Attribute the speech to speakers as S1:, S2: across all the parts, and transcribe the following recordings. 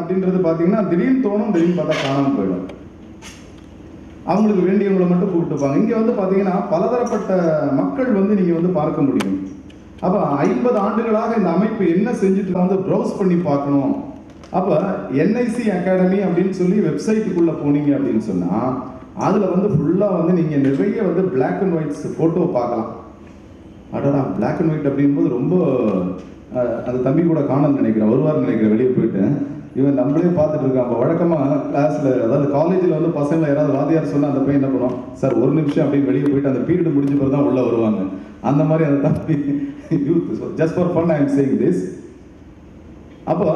S1: அப்படின்றது பார்த்தீங்கன்னா திடீர்னு தோணும், திடீர்னு பார்த்தா காணாமல் போயிடும். அவங்களுக்கு வேண்டியவங்களை மட்டும் கூப்பிட்டுப்பாங்க. இங்கே வந்து பார்த்தீங்கன்னா பலதரப்பட்ட மக்கள் வந்து நீங்கள் வந்து பார்க்க முடியும். அப்போ 50 ஆண்டுகளாக இந்த அமைப்பு என்ன செஞ்சுட்டு வந்து ப்ரௌஸ் பண்ணி பார்க்கணும். அப்போ என்ஐசி அகாடமி அப்படின்னு சொல்லி வெப்சைட்டுக்குள்ளே போனீங்க அப்படின்னு சொன்னால் அதில் வந்து ஃபுல்லாக வந்து நீங்கள் நிறைய வந்து பிளாக் அண்ட் ஒயிட்ஸ் ஃபோட்டோ பார்க்கலாம். அடடா, பிளாக் அண்ட் ஒயிட் அப்படின்போது ரொம்ப அந்த தம்பி கூட காணன்னு நினைக்கிறேன், வருவார்னு நினைக்கிறேன், வெளியே போயிட்டு இவன் நம்மளே பார்த்துட்டு இருக்கான். இப்போ வழக்கமாக கிளாஸில் அதாவது காலேஜில் வந்து பசங்களை யாராவது வாத்தியார் சொன்னால் அந்த பையன் என்ன பண்ணுவோம், சார் ஒரு நிமிஷம் அப்படின்னு வெளியே போயிட்டு அந்த பீரியட் முடிஞ்ச பிறகு தான் உள்ளே வருவாங்க. அந்த மாதிரி அந்த தம்பி youth just for fun I am saying this. அப்போ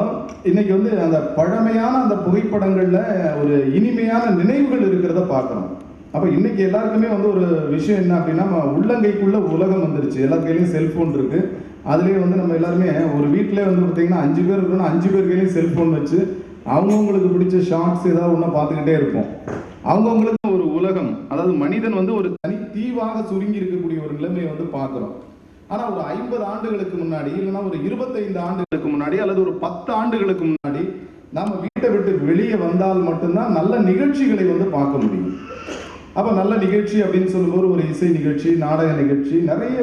S1: இன்னைக்கு வந்து அந்த பழமையான அந்த புகைப்படங்களில் ஒரு இனிமையான நினைவுகள் இருக்கிறத பார்க்கணும். அப்போ இன்னைக்கு எல்லாருக்குமே வந்து ஒரு விஷயம் என்ன அப்படின்னா, உள்ளங்கைக்குள்ள உலகம் வந்துருச்சு. எல்லா கையிலையும் செல்ஃபோன் இருக்கு. அதுலேயே வந்து நம்ம எல்லாருமே ஒரு வீட்டிலே வந்து பார்த்தீங்கன்னா 5 பேர் இருக்கணும், 5 பேர் கையிலையும் செல்ஃபோன் வச்சு அவங்கவுங்களுக்கு பிடிச்ச ஷார்ட்ஸ் ஏதாவது ஒன்றா பார்த்துக்கிட்டே இருப்போம். அவங்கவுங்களுக்கு ஒரு உலகம், அதாவது மனிதன் வந்து ஒரு தனி தீவாக சுருங்கி இருக்கக்கூடிய ஒரு நிலைமையை வந்து பார்க்குறோம். ஆனால் ஒரு 50 ஆண்டுகளுக்கு முன்னாடி, இல்லைன்னா ஒரு 25 ஆண்டுகளுக்கு முன்னாடி, அல்லது ஒரு 10 ஆண்டுகளுக்கு முன்னாடி நம்ம வீட்டை விட்டு வெளியே வந்தால் மட்டும்தான் நல்ல நிகழ்ச்சிகளை வந்து பார்க்க முடியும். அப்போ நல்ல நிகழ்ச்சி அப்படின்னு சொல்லும்போது ஒரு இசை நிகழ்ச்சி, நாடக நிகழ்ச்சி, நிறைய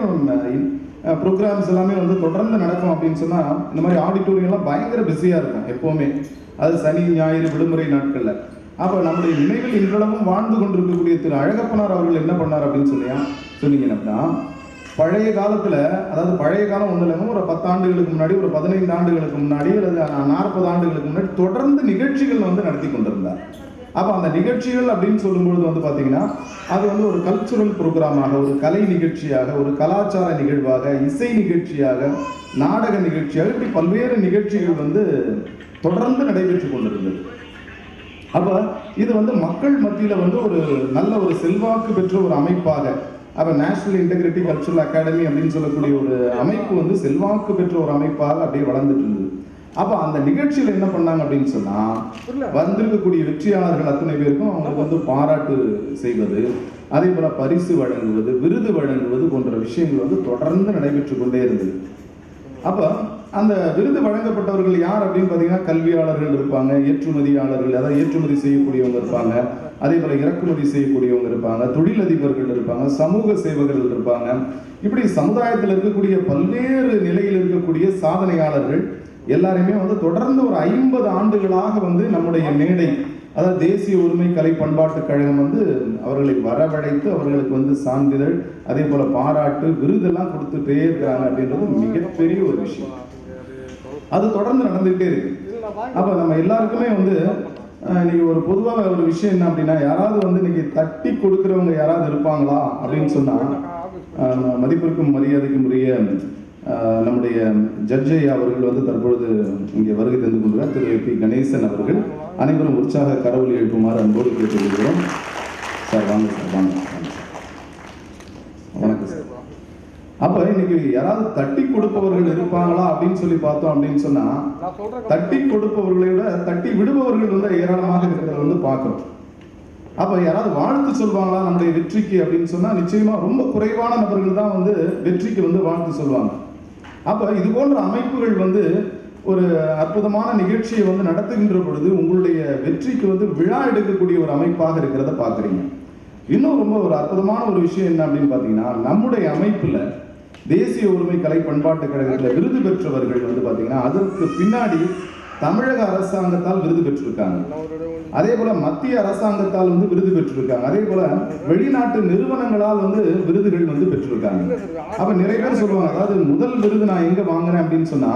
S1: ப்ரோக்ராம்ஸ் எல்லாமே வந்து தொடர்ந்து நடக்கும். அப்படின்னு சொன்னால் இந்த மாதிரி ஆடிட்டோரியம்லாம் பயங்கர பிஸியாக இருக்கும் எப்போவுமே, அது சனி ஞாயிறு விடுமுறை நாட்களில். அப்போ நம்முடைய நினைவில் இன்றளவும் வாழ்ந்து கொண்டிருக்கக்கூடிய திரு அழகப்பனார் அவர்கள் என்ன பண்ணார் அப்படின்னு சொன்னீங்கன்னா, பழைய காலத்தில், அதாவது பழைய காலம் ஒன்றும் இல்லாமல் ஒரு 10 ஆண்டுகளுக்கு முன்னாடி, ஒரு 15 ஆண்டுகளுக்கு முன்னாடி, அல்லது 40 ஆண்டுகளுக்கு முன்னாடி தொடர்ந்து நிகழ்ச்சிகள் வந்து நடத்தி கொண்டிருந்தார். அப்போ அந்த நிகழ்ச்சிகள் அப்படின்னு சொல்லும்பொழுது வந்து பார்த்தீங்கன்னா அது வந்து ஒரு கல்ச்சுரல் ப்ரோக்ராமாக, ஒரு கலை நிகழ்ச்சியாக, ஒரு கலாச்சார நிகழ்வாக, இசை நிகழ்ச்சியாக, நாடக நிகழ்ச்சியாக, இப்படி பல்வேறு நிகழ்ச்சிகள் வந்து தொடர்ந்து நடைபெற்று கொண்டிருந்தது. அப்போ இது வந்து மக்கள் மத்தியில் வந்து ஒரு நல்ல ஒரு செல்வாக்கு பெற்ற ஒரு அமைப்பாக, அப்போ நேஷனல் இன்டெகிரிட்டி கல்ச்சுரல் அகாடமி அப்படின்னு சொல்லக்கூடிய ஒரு அமைப்பு வந்து செல்வாக்கு பெற்ற ஒரு அமைப்பாக அப்படியே வளர்ந்துட்டு இருந்தது. அப்போ அந்த நிகழ்ச்சியில் என்ன பண்ணாங்க அப்படின்னு சொன்னால், வந்திருக்கக்கூடிய வெற்றியாளர்கள் அத்தனை பேருக்கும் அவங்களுக்கு வந்து பாராட்டு செய்வது, அதே போல பரிசு வழங்குவது, விருது வழங்குவது போன்ற விஷயங்கள் வந்து தொடர்ந்து நடைபெற்று கொண்டே இருந்தது. அப்போ அந்த விருது வழங்கப்பட்டவர்கள் யார் அப்படின்னு பார்த்தீங்கன்னா, கல்வியாளர்கள் இருப்பாங்க, ஏற்றுமதியாளர்கள், அதாவது ஏற்றுமதி செய்யக்கூடியவங்க இருப்பாங்க, அதே போல இறக்குமதி செய்யக்கூடியவங்க இருப்பாங்க, தொழிலதிபர்கள் இருப்பாங்க, சமூக சேவகர்கள் இருப்பாங்க. இப்படி சமுதாயத்தில் இருக்கக்கூடிய பல்வேறு நிலையில் இருக்கக்கூடிய சாதனையாளர்கள் எல்லாருமே வந்து தொடர்ந்து ஒரு 50 ஆண்டுகளாக வந்து நம்முடைய மேடை, அதாவது தேசிய ஒருமை கலை பண்பாட்டு கழகம் வந்து அவர்களை வரவழைத்து அவர்களுக்கு வந்து சான்றிதழ், அதே போல பாராட்டு, விருதெல்லாம் கொடுத்துட்டே இருக்கிறாங்க. அப்படின்றது மிகப்பெரிய ஒரு விஷயம். அது தொடர்ந்து நடந்துகிட்டே இருக்கு. அப்போ நம்ம எல்லாருக்குமே வந்து இன்னைக்கு ஒரு பொதுவாக ஒரு விஷயம் என்ன அப்படின்னா, யாராவது வந்து இன்னைக்கு தட்டி கொடுக்குறவங்க யாராவது இருப்பாங்களா அப்படின்னு சொன்னா, மதிப்பிற்கும் மரியாதைக்கும் உரிய நம்முடைய ஜட்ஜ் ஐயா அவர்கள் வந்து தற்பொழுது இங்கே வருகை தந்து கொண்டுள்ளார். திரு பி கணேசன் அவர்கள். அனைவரும் உற்சாக கரவொலி எழுப்புமாறு அன்போடு கேட்டுக்கொள்கிறோம். சார் வாங்க சார், வாங்க. வணக்கம் சார். அப்ப இன்னைக்கு யாராவது தட்டி கொடுப்பவர்கள் இருப்பாங்களா அப்படின்னு சொல்லி பார்த்தோம் அப்படின்னு சொன்னா, தட்டி கொடுப்பவர்களை விட தட்டி விடுபவர்கள் வந்து ஏராளமாக இருக்கிறத வந்து பார்க்கிறோம். அப்ப யாராவது வாழ்த்து சொல்வாங்களா நம்முடைய வெற்றிக்கு அப்படின்னு சொன்னா, நிச்சயமா ரொம்ப குறைவான நபர்கள் தான் வந்து வெற்றிக்கு வந்து வாழ்த்து சொல்வாங்க. அப்ப இது போன்ற அமைப்புகள் வந்து ஒரு அற்புதமான நிகழ்ச்சியை வந்து நடத்துகின்ற பொழுது உங்களுடைய வெற்றிக்கு வந்து விழா எடுக்கக்கூடிய ஒரு அமைப்பாக இருக்கிறத பார்க்குறீங்க. இன்னும் ரொம்ப ஒரு அற்புதமான ஒரு விஷயம் என்ன அப்படின்னு பார்த்தீங்கன்னா, நம்முடைய அமைப்புல தேசிய ஒருமை கலை பண்பாட்டு கழகத்தில் விருது பெற்றவர்கள் வந்து பார்த்தீங்கன்னா, அதற்கு பின்னாடி தமிழக அரசாங்கத்தால் விருது பெற்றிருக்காங்க. அதே போல மத்திய அரசாங்கத்தால் வந்து விருது பெற்றிருக்காங்க. அதே போல வெளிநாட்டு நிறுவனங்களால் வந்து விருதுகள் வந்து பெற்றிருக்காங்க. அப்ப நிறைய பேர் சொல்லுவாங்க, அதாவது முதல் விருது நான் எங்க வாங்கினேன் அப்படின்னு சொன்னா,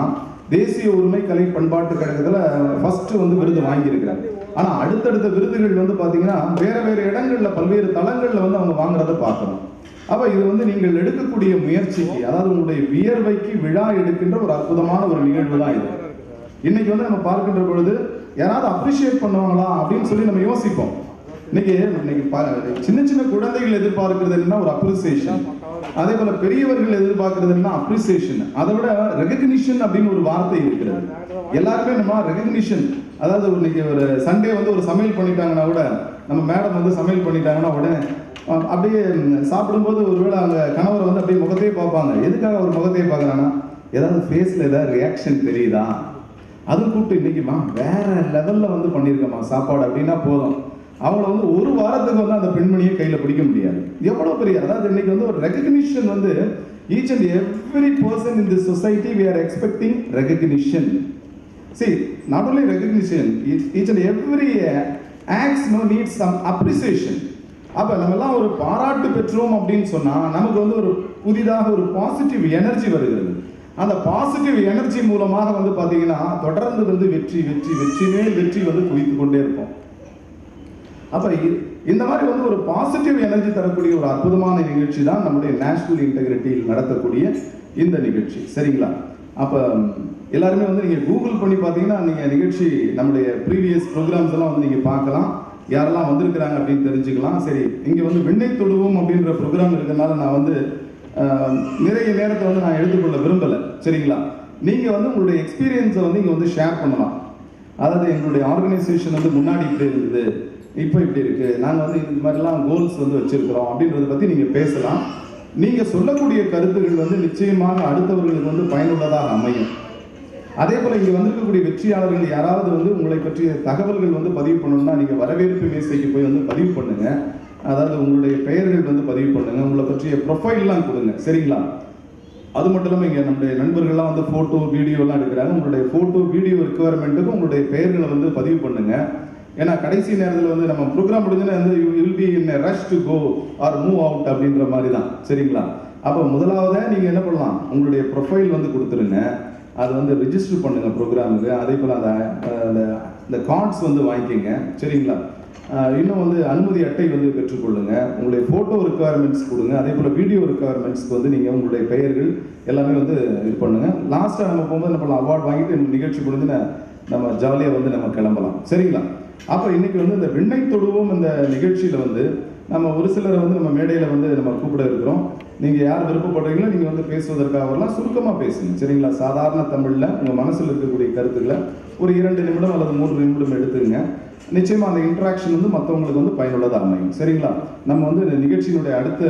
S1: தேசிய ஒருமை கலை பண்பாட்டு கழகத்துல ஃபர்ஸ்ட் வந்து விருது வாங்கியிருக்கிறேன். ஆனா அடுத்தடுத்த விருதுகள் வந்து பாத்தீங்கன்னா வேற வேற இடங்கள்ல பல்வேறு தளங்கள்ல வந்து அவங்க வாங்குறத பார்க்கணும். அப்ப இது வந்து நீங்கள் எடுக்கக்கூடிய முயற்சிக்கு, அதாவது உங்களுடைய வியர்வைக்கு விழா எடுக்கின்ற ஒரு அற்புதமான ஒரு நிகழ்வு தான் இது. இன்னைக்கு வந்து நம்ம பார்க்கின்ற பொழுது யாராவது அப்ரிஷியேட் பண்ணுவாங்களா அப்படின்னு சொல்லி நம்ம யோசிப்போம். இன்னைக்கு சின்ன சின்ன குழந்தைகள் எதிர்பார்க்கிறது என்ன, ஒரு அப்ரிசியேஷன். அதே போல பெரியவர்கள் எதிர்பார்க்கிறது என்ன, அப்ரிசியேஷன். அதை விட ரெகக்னிஷன் அப்படின்னு ஒரு வார்த்தை இருக்கிறது. எல்லாருமே நம்ம ரெகக்னிஷன், அதாவது இன்னைக்கு ஒரு சண்டே வந்து ஒரு சமையல் பண்ணிட்டாங்கன்னா கூட, நம்ம மேடம் வந்து சமையல் பண்ணிட்டாங்கன்னா உடனே அப்படியே சாப்பிடும்போது ஒருவேளை அவங்க கணவர் வந்து அப்படியே முகத்தையே பார்ப்பாங்க. எதுக்காக அவர் முகத்தையே பார்க்குறாங்கன்னா, ஏதாவது ஃபேஸில் ஏதாவது ரியாக்ஷன் தெரியுதா, அது கூப்பிட்டு இன்னைக்குமா வேற லெவலில் வந்து பண்ணியிருக்கமா சாப்பாடு அப்படின்னா போதும், அவங்கள வந்து ஒரு வாரத்துக்கு வந்து அந்த பெண்மணியை கையில் பிடிக்க முடியாது. எவ்வளோ பெரிய, அதாவது இன்னைக்கு வந்து ஒரு ரெகக்னிஷன் வந்து each and every person in this society we are expecting recognition. See, not only recognition, each and every acts needs some appreciation. அப்ப நம்ம எல்லாம் ஒரு பாராட்டு பெற்றோம் அப்படின்னு சொன்னா நமக்கு வந்து ஒரு புதிதாக ஒரு பாசிட்டிவ் எனர்ஜி வருகிறது. அந்த பாசிட்டிவ் எனர்ஜி மூலமாக வந்து பாத்தீங்கன்னா தொடர்ந்து வந்து வெற்றி வெற்றி வெற்றி மேல் வெற்றி வந்து குவித்து கொண்டே இருப்போம். அப்ப இந்த மாதிரி வந்து ஒரு பாசிட்டிவ் எனர்ஜி தரக்கூடிய ஒரு அற்புதமான நிகழ்ச்சி தான் நம்முடைய நேஷனல் இன்டெகிரிட்டியில் நடத்தக்கூடிய இந்த நிகழ்ச்சி. சரிங்களா? அப்ப எல்லாருமே வந்து நீங்க கூகுள் பண்ணி பார்த்தீங்கன்னா நீங்க நிகழ்ச்சி நம்முடைய ப்ரீவியஸ் ப்ரோக்ராம்ஸ் எல்லாம் வந்து நீங்க பார்க்கலாம், யாரெல்லாம் வந்திருக்கிறாங்க அப்படின்னு தெரிஞ்சுக்கலாம். சரி, இங்க வந்து விண்ணை தொடுவோம் அப்படின்ற ப்ரோக்ராம் இருக்கிறதுனால நான் வந்து நிறைய நேரத்தை வந்து நான் எடுத்துக்கொள்ள விரும்பலை. சரிங்களா? நீங்க வந்து உங்களுடைய எக்ஸ்பீரியன்ஸை வந்து இங்க வந்து ஷேர் பண்ணலாம். அதாவது எங்களுடைய ஆர்கனைசேஷன் வந்து முன்னாடி இப்படி இருந்தது, இப்போ இப்படி இருக்கு, நாங்கள் வந்து இந்த மாதிரிலாம் கோல்ஸ் வந்து வச்சிருக்கிறோம் அப்படின்றத பற்றி நீங்கள் பேசலாம். நீங்கள் சொல்லக்கூடிய கருத்துக்கள் வந்து நிச்சயமாக அடுத்தவர்களுக்கு வந்து பயனுள்ளதாக அமையும். அதே போல் இங்கே வந்திருக்கக்கூடிய வெற்றியாளர்கள் யாராவது வந்து உங்களை பற்றிய தகவல்கள் வந்து பதிவு பண்ணணும்னா நீங்கள் வரவேற்பு மேசைக்கு போய் வந்து பதிவு பண்ணுங்க. அதாவது உங்களுடைய பெயர்கள் வந்து பதிவு பண்ணுங்க, உங்களை பற்றிய ப்ரொஃபைல்லாம் கொடுங்க. சரிங்களா? அது மட்டும் இல்லாமல் இங்கே நம்முடைய நண்பர்கள்லாம் வந்து ஃபோட்டோ வீடியோலாம் எடுக்கிறாங்க. உங்களுடைய ஃபோட்டோ வீடியோ ரெக்குவயர்மெண்ட்டுக்கு உங்களுடைய பெயர்களை வந்து பதிவு பண்ணுங்க. ஏன்னா கடைசி நேரத்தில் வந்து நம்ம ப்ரோக்ராம் முடிஞ்சுன்னா வந்து you will be in rush to go or move out அப்படின்ற மாதிரி தான். சரிங்களா? அப்போ முதலாவதே நீங்கள் என்ன பண்ணலாம், உங்களுடைய ப்ரொஃபைல் வந்து கொடுத்துருங்க, அது வந்து ரிஜிஸ்டர் பண்ணுங்க ப்ரோக்ராமுக்கு. அதே போல் அந்த கார்ட்ஸ் வந்து வாங்கிக்கோங்க. சரிங்களா? இன்னும் வந்து அனுமதி அட்டை வந்து பெற்றுக்கொள்ளுங்க. உங்களுடைய ஃபோட்டோ ரெக்குவயர்மெண்ட்ஸ் கொடுங்க. அதே போல் வீடியோ ரெக்குவயர்மெண்ட்ஸ்க்கு வந்து நீங்கள் உங்களுடைய பெயர்கள் எல்லாமே வந்து இது பண்ணுங்கள். லாஸ்ட்டாக நம்ம போகும்போது என்ன பண்ணலாம், அவார்டு வாங்கிட்டு நிகழ்ச்சி முடிஞ்சு நம்ம ஜாலியாக வந்து நம்ம கிளம்பலாம். சரிங்களா? அப்போ இன்னைக்கு வந்து இந்த விண்ணை தொடுவோம் இந்த நிகழ்ச்சியில் வந்து நம்ம ஒரு சிலரை வந்து நம்ம மேடையில் வந்து நம்ம கூப்பிட இருக்கிறோம். நீங்கள் யார் விருப்பப்படுறீங்களோ நீங்கள் வந்து பேசுவதற்காக வரலாம். சுருக்கமாக பேசுங்க. சரிங்களா? சாதாரண தமிழில் உங்கள் மனசில் இருக்கக்கூடிய கருத்துக்களை ஒரு 2 நிமிடம் அல்லது 3 நிமிடம் எடுத்துங்க. நிச்சயமாக அந்த இன்ட்ராக்ஷன் வந்து மற்றவங்களுக்கு வந்து பயனுள்ளதாக அமையும். சரிங்களா? நம்ம வந்து இந்த நிகழ்ச்சியினுடைய அடுத்த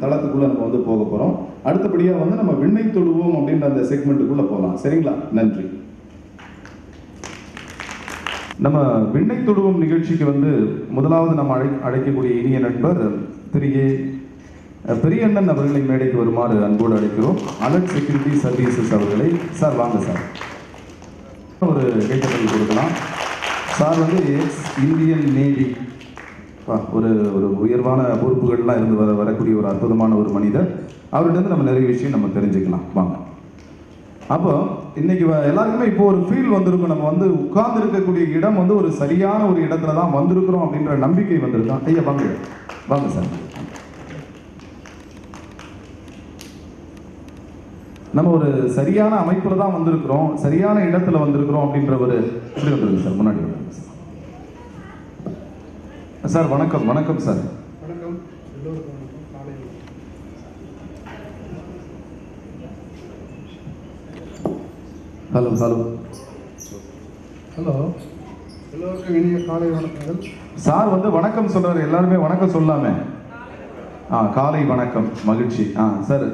S1: தளத்துக்குள்ளே நம்ம வந்து போக போகிறோம். அடுத்தபடியாக வந்து நம்ம விண்ணை தொடுவோம் அப்படின்ற அந்த செக்மெண்ட்டுக்குள்ளே போகலாம். சரிங்களா? நன்றி. நம்ம விண்ணை தொடுவோம் நிகழ்ச்சிக்கு வந்து முதலாவது நம்ம அழைக்கக்கூடிய இனிய நண்பர் திரு ஏ பெரியண்ணன் அவர்களை மேடைக்கு வருமாறு அன்போடு அழைக்கிறோம். அலர்ட் செக்யூரிட்டி சர்வீசஸ் அவர்களை. சார் வாங்க சார், ஒரு கைத்தட்டல் கொடுக்கலாம். சார் வந்து எக்ஸ் இந்தியன் நேவி, ஒரு ஒரு உயர்வான பொறுப்புகள்லாம் இருந்து வரக்கூடிய ஒரு அற்புதமான ஒரு மனிதர். அவர்கிட்ட நம்ம நிறைய விஷயம் நம்ம தெரிஞ்சுக்கலாம். வாங்க. அப்போ இன்னைக்கு எல்லாருக்குமே இப்போ ஒரு ஃபீல் வந்திருக்கும், நம்ம வந்து உட்கார்ந்து இருக்கக்கூடிய இடம் வந்து ஒரு சரியான ஒரு இடத்துல தான் வந்திருக்கிறோம் அப்படின்ற நம்பிக்கை வந்திருக்கோம். ஐயா வாங்க, வாங்க சார். நம்ம ஒரு சரியான அமைப்புல தான் வந்திருக்கிறோம், சரியான இடத்துல வந்திருக்கிறோம் அப்படின்ற ஒரு எப்படி வந்துருங்க சார், முன்னாடி வந்துருங்க சார். வணக்கம். வணக்கம் சார்.
S2: வணக்கம் எல்லோருக்கும் வணக்கம். காலை
S1: ஹலோ ஹலோ
S2: ஹலோ எல்லோருக்கும் இனிய காலை வணக்கங்கள்.
S1: சார் வந்து வணக்கம் சொல்றாரு, எல்லாருமே வணக்கம் சொல்லாமே. காலை வணக்கம், மகிழ்ச்சி. சார்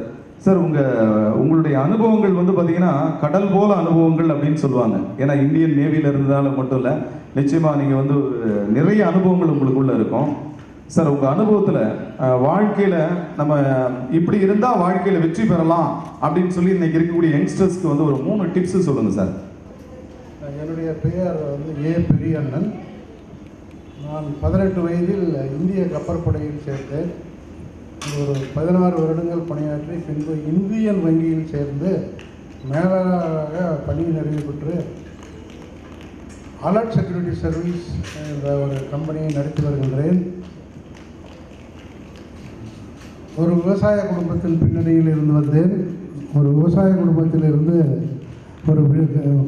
S1: சார் உங்களுடைய அனுபவங்கள் வந்து பார்த்தீங்கன்னா கடல் போல அனுபவங்கள் அப்படின்னு சொல்லுவாங்க. ஏன்னா இந்தியன் நேவியில் இருந்ததால மட்டும் இல்லை, நிச்சயமாக நீங்கள் வந்து நிறைய அனுபவங்கள் உங்களுக்குள்ள இருக்கும். சார் உங்கள் அனுபவத்தில் வாழ்க்கையில் நம்ம இப்படி இருந்தால் வாழ்க்கையில் வெற்றி பெறலாம் அப்படின்னு சொல்லி இன்னைக்கு இருக்கக்கூடிய யங்ஸ்டர்ஸ்க்கு வந்து ஒரு 3 டிப்ஸ் சொல்லுங்கள் சார்.
S2: என்னுடைய பெயர் வந்து ஏ பெரியண்ணன். நான் 18 வயதில் இந்திய கப்பற்படையில் சேர்ந்தேன். ஒரு 16 வருடங்கள் பணியாற்றி பின்பு இந்தியன் வங்கியில் சேர்ந்து மேலாளராக பணி நிறைவு பெற்று அலர்ட் செக்யூரிட்டி சர்வீஸ் என்ற ஒரு கம்பெனியை நடத்தி வருகின்றேன். ஒரு விவசாய குடும்பத்தின் பின்னணியில் இருந்து வந்தேன். ஒரு விவசாய குடும்பத்திலிருந்து ஒரு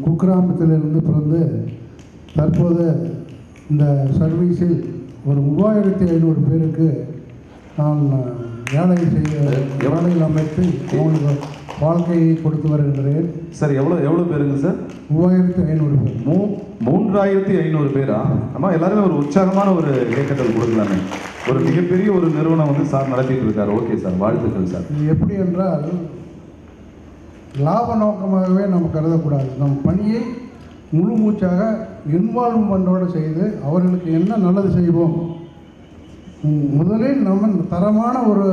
S2: குக்கிராமத்திலிருந்து பிறந்து தற்போது இந்த சர்வீஸில் ஒரு 3500 பேருக்கு நான் வேலையில் அமைத்து அவங்களுக்கு வாழ்க்கையை கொடுத்து வருகின்றேன்.
S1: சார் எவ்வளோ பேருங்க சார்?
S2: 3500 பேர்.
S1: 3500 பேரா? ஆமா, எல்லாருமே ஒரு உற்சாகமான ஒரு இயக்கத்தில் கொடுக்கலாமே. ஒரு மிகப்பெரிய ஒரு நிறுவனம் வந்து சார் நடத்திட்டு இருக்காரு. ஓகே சார், வாழ்த்துக்கள் சார்.
S2: இது எப்படி என்றால் லாப நோக்கமாகவே நம்ம கருதக்கூடாது. நம் பணியை முழு மூச்சாக இன்வால்வ்மெண்டோடு செய்து அவர்களுக்கு என்ன நல்லது செய்வோம், முதலில் நம்ம தரமான ஒரு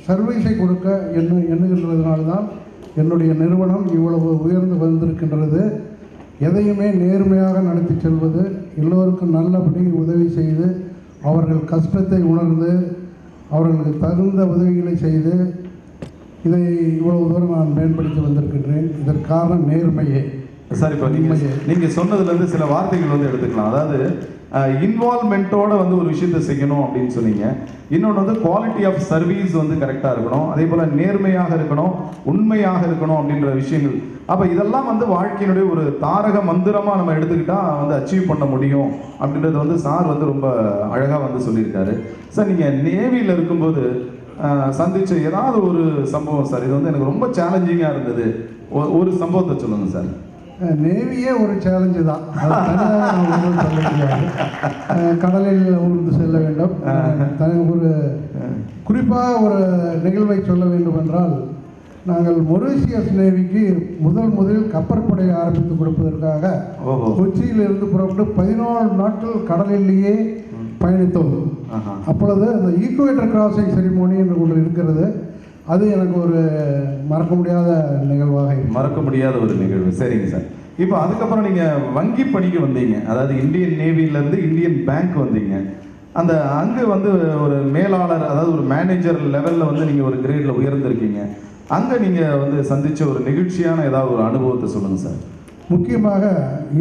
S2: சர்வீஸை கொடுக்க எண்ணுகின்றதுனால்தான் என்னுடைய நிறுவனம் இவ்வளவு உயர்ந்து வந்திருக்கின்றது. எதையுமே நேர்மையாக நடத்தி செல்வது, எல்லோருக்கும் நல்லபடி உதவி செய்து அவர்கள் கஷ்டத்தை உணர்ந்து அவர்களுக்கு தகுந்த உதவிகளை செய்து இதை இவ்வளவு தூரம் நான் மேம்படுத்தி வந்திருக்கின்றேன். இதற்கு காரணம் நேர்மையே.
S1: சார் இப்போ நீங்கள் சொன்னதுலேருந்து சில வார்த்தைகள் வந்து எடுத்துக்கலாம். அதாவது இன்வால்மெண்ட்டோட வந்து ஒரு விஷயத்தை செய்யணும் அப்படின்னு சொன்னீங்க. இன்னொன்று வந்து குவாலிட்டி ஆஃப் சர்வீஸ் வந்து கரெக்டாக இருக்கணும், அதே போல் நேர்மையாக இருக்கணும், உண்மையாக இருக்கணும் அப்படின்ற விஷயங்கள். அப்போ இதெல்லாம் வந்து வாழ்க்கையினுடைய ஒரு தாரக மந்திரமாக நம்ம எடுத்துக்கிட்டால் வந்து அச்சீவ் பண்ண முடியும் அப்படின்றது வந்து சார் வந்து ரொம்ப அழகாக வந்து சொல்லியிருக்காரு. சார் நீங்கள் நேவியில் இருக்கும்போது சந்திச்ச ஏதாவது ஒரு சம்பவம் சார், இது வந்து எனக்கு ரொம்ப சேலஞ்சிங்காக இருந்தது, ஒரு சம்பவத்தை சொல்லுங்கள் சார்.
S2: நேவியே ஒரு சேலஞ்சு தான், சொல்ல முடியாது. கடலில் ஊர்ந்து செல்ல வேண்டும். ஒரு குறிப்பாக ஒரு நிகழ்வை சொல்ல வேண்டும் என்றால், நாங்கள் மொரீஷியஸ் நேவிக்கு முதலில் கப்பற்படையை ஆரம்பித்து கொடுப்பதற்காக கொச்சியிலிருந்து புறப்பட்டு 14 நாட்கள் கடலிலேயே பயணித்தோம். அப்பொழுது அந்த ஈக்குவேட்டர் கிராசிங் செரிமோனி என்று ஒன்று இருக்கிறது. அது எனக்கு ஒரு மறக்க முடியாத நிகழ்வாக.
S1: மறக்க முடியாத ஒரு நிகழ்வு. சரிங்க சார். இப்போ அதுக்கப்புறம் நீங்கள் வங்கி பணிக்கு வந்தீங்க, அதாவது இந்தியன் நேவியிலேருந்து இந்தியன் பேங்க் வந்தீங்க. அந்த அங்கே வந்து ஒரு மேலாளர், அதாவது ஒரு மேனேஜர் லெவலில் வந்து நீங்கள் ஒரு கிரேடில் உயர்ந்திருக்கீங்க. அங்கே நீங்கள் வந்து சந்தித்த ஒரு நிகழ்ச்சியான ஏதாவது ஒரு அனுபவத்தை சொல்லுங்கள் சார்.
S2: முக்கியமாக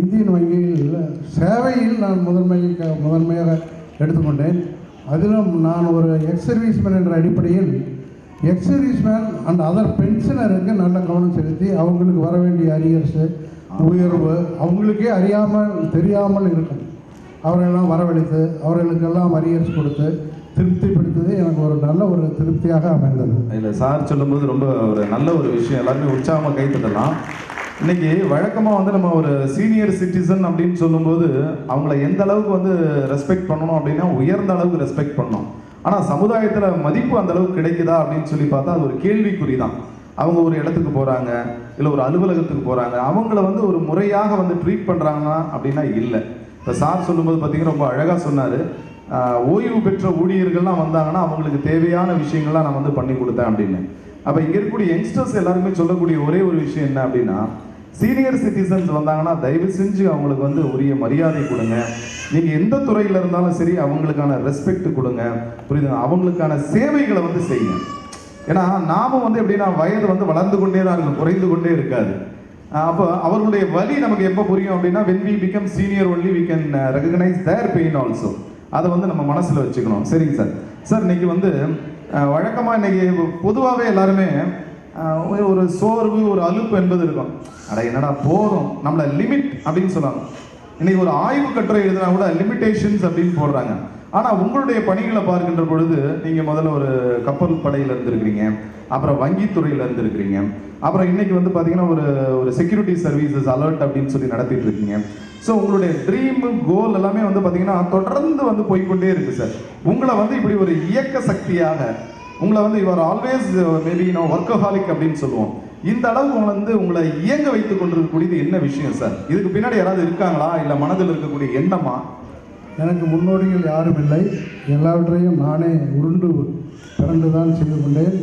S2: இந்தியன் வங்கியில் சேவையில் நான் முதன்மையாக எடுத்துக்கொண்டேன். அதிலும் நான் ஒரு எக்ஸ் சர்வீஸ்மேன் என்ற அடிப்படையில் எக்ஸ் சர்வீஸ்மேன் அண்ட் அதர் பென்ஷனருக்கு நல்ல கவனம் செலுத்தி அவங்களுக்கு வர வேண்டிய அரியர்ஸு உயர்வு அவங்களுக்கே தெரியாமல் இருக்கும். அவர்களெல்லாம் வரவழைத்து அவர்களுக்கெல்லாம் அரியர்ஸ் கொடுத்து திருப்திப்படுத்துவது எனக்கு ஒரு நல்ல ஒரு திருப்தியாக அமைந்தது.
S1: இல்லை சார் சொல்லும்போது ரொம்ப ஒரு நல்ல ஒரு விஷயம், எல்லாருமே உற்சாகமாக கைத்தட்டலாம். இன்னைக்கு வழக்கமாக வந்து நம்ம ஒரு சீனியர் சிட்டிசன் அப்படின்னு சொல்லும்போது அவங்கள எந்த அளவுக்கு வந்து ரெஸ்பெக்ட் பண்ணணும் அப்படின்னா உயர்ந்த அளவுக்கு ரெஸ்பெக்ட் பண்ணணும். ஆனால் சமுதாயத்தில் மதிப்பு அந்த அளவுக்கு கிடைக்குதா அப்படின்னு சொல்லி பார்த்தா அது ஒரு கேள்விக்குறி தான். அவங்க ஒரு இடத்துக்கு போகிறாங்க, இல்லை ஒரு அலுவலகத்துக்கு போகிறாங்க, அவங்கள வந்து ஒரு முறையாக வந்து ட்ரீட் பண்ணுறாங்கன்னா அப்படின்னா இல்லை. இப்போ சார் சொல்லும்போது பார்த்தீங்கன்னா ரொம்ப அழகாக சொன்னார். ஓய்வு பெற்ற ஊழியர்கள்லாம் வந்தாங்கன்னா அவங்களுக்கு தேவையான விஷயங்கள்லாம் நான் வந்து பண்ணி கொடுத்தேன் அப்படின்னு. அப்போ இங்கே இருக்கக்கூடிய யங்ஸ்டர்ஸ் எல்லாருமே சொல்லக்கூடிய ஒரே ஒரு விஷயம் என்ன அப்படின்னா, சீனியர் சிட்டிசன்ஸ் வந்தாங்கன்னா தயவு செஞ்சு அவங்களுக்கு வந்து உரிய மரியாதை கொடுங்க. நீங்கள் எந்த துறையில் இருந்தாலும் சரி அவங்களுக்கான ரெஸ்பெக்ட் கொடுங்க, புரியுதுங்க? அவங்களுக்கான சேவைகளை வந்து செய்யுங்க. ஏன்னா நாமும் வந்து எப்படின்னா வயது வந்து வளர்ந்து கொண்டே தான் இருக்கும், குறைந்து கொண்டே இருக்காது. அப்போ அவர்களுடைய வலி நமக்கு எப்போ புரியும் அப்படின்னா when we become senior only we can recognize their pain also. அதை வந்து நம்ம மனசில் வச்சுக்கணும். சரிங்க சார். சார் இன்னைக்கு வந்து வழக்கமாக இன்னைக்கு பொதுவாகவே எல்லாருமே ஒரு சோர்வு ஒரு அலுப்பு என்பது இருக்கும். அட என்னடா போதும் நம்மளை லிமிட் அப்படின்னு சொல்லுவாங்க. இன்னைக்கு ஒரு ஆய்வு கட்டுரை எழுதினா கூட லிமிடேஷன்ஸ் அப்படின்னு போடுறாங்க. ஆனால் உங்களுடைய பணிகளை பார்க்கின்ற பொழுது நீங்கள் முதல்ல ஒரு கப்பல் படையில் இருந்திருக்கிறீங்க, அப்புறம் வங்கித்துறையில் இருந்திருக்கிறீங்க, அப்புறம் இன்னைக்கு வந்து பார்த்தீங்கன்னா ஒரு செக்யூரிட்டி சர்வீசஸ் அலர்ட் அப்படின்னு சொல்லி நடத்திட்டு இருக்கீங்க. ஸோ உங்களுடைய ட்ரீமு கோல் எல்லாமே வந்து பார்த்தீங்கன்னா தொடர்ந்து வந்து போய்கொண்டே இருக்கு சார். உங்களை வந்து இப்படி ஒரு இயக்க சக்தியாக உங்களை வந்து யுவர் ஆல்வேஸ் மேபி ஒர்க்கஹாலிக் அப்படின்னு சொல்லுவோம். இந்த அளவுக்கு உங்களை இயங்க வைத்துக் கொண்டிருக்கக்கூடியது என்ன விஷயம் சார்? இதுக்கு பின்னாடி யாராவது இருக்காங்களா, இல்லை மனதில் இருக்கக்கூடிய எண்ணமா?
S2: எனக்கு முன்னோடிகள் யாரும் இல்லை. எல்லாவற்றையும் நானே உருண்டு பிறண்டு தான் செய்து கொண்டேன்.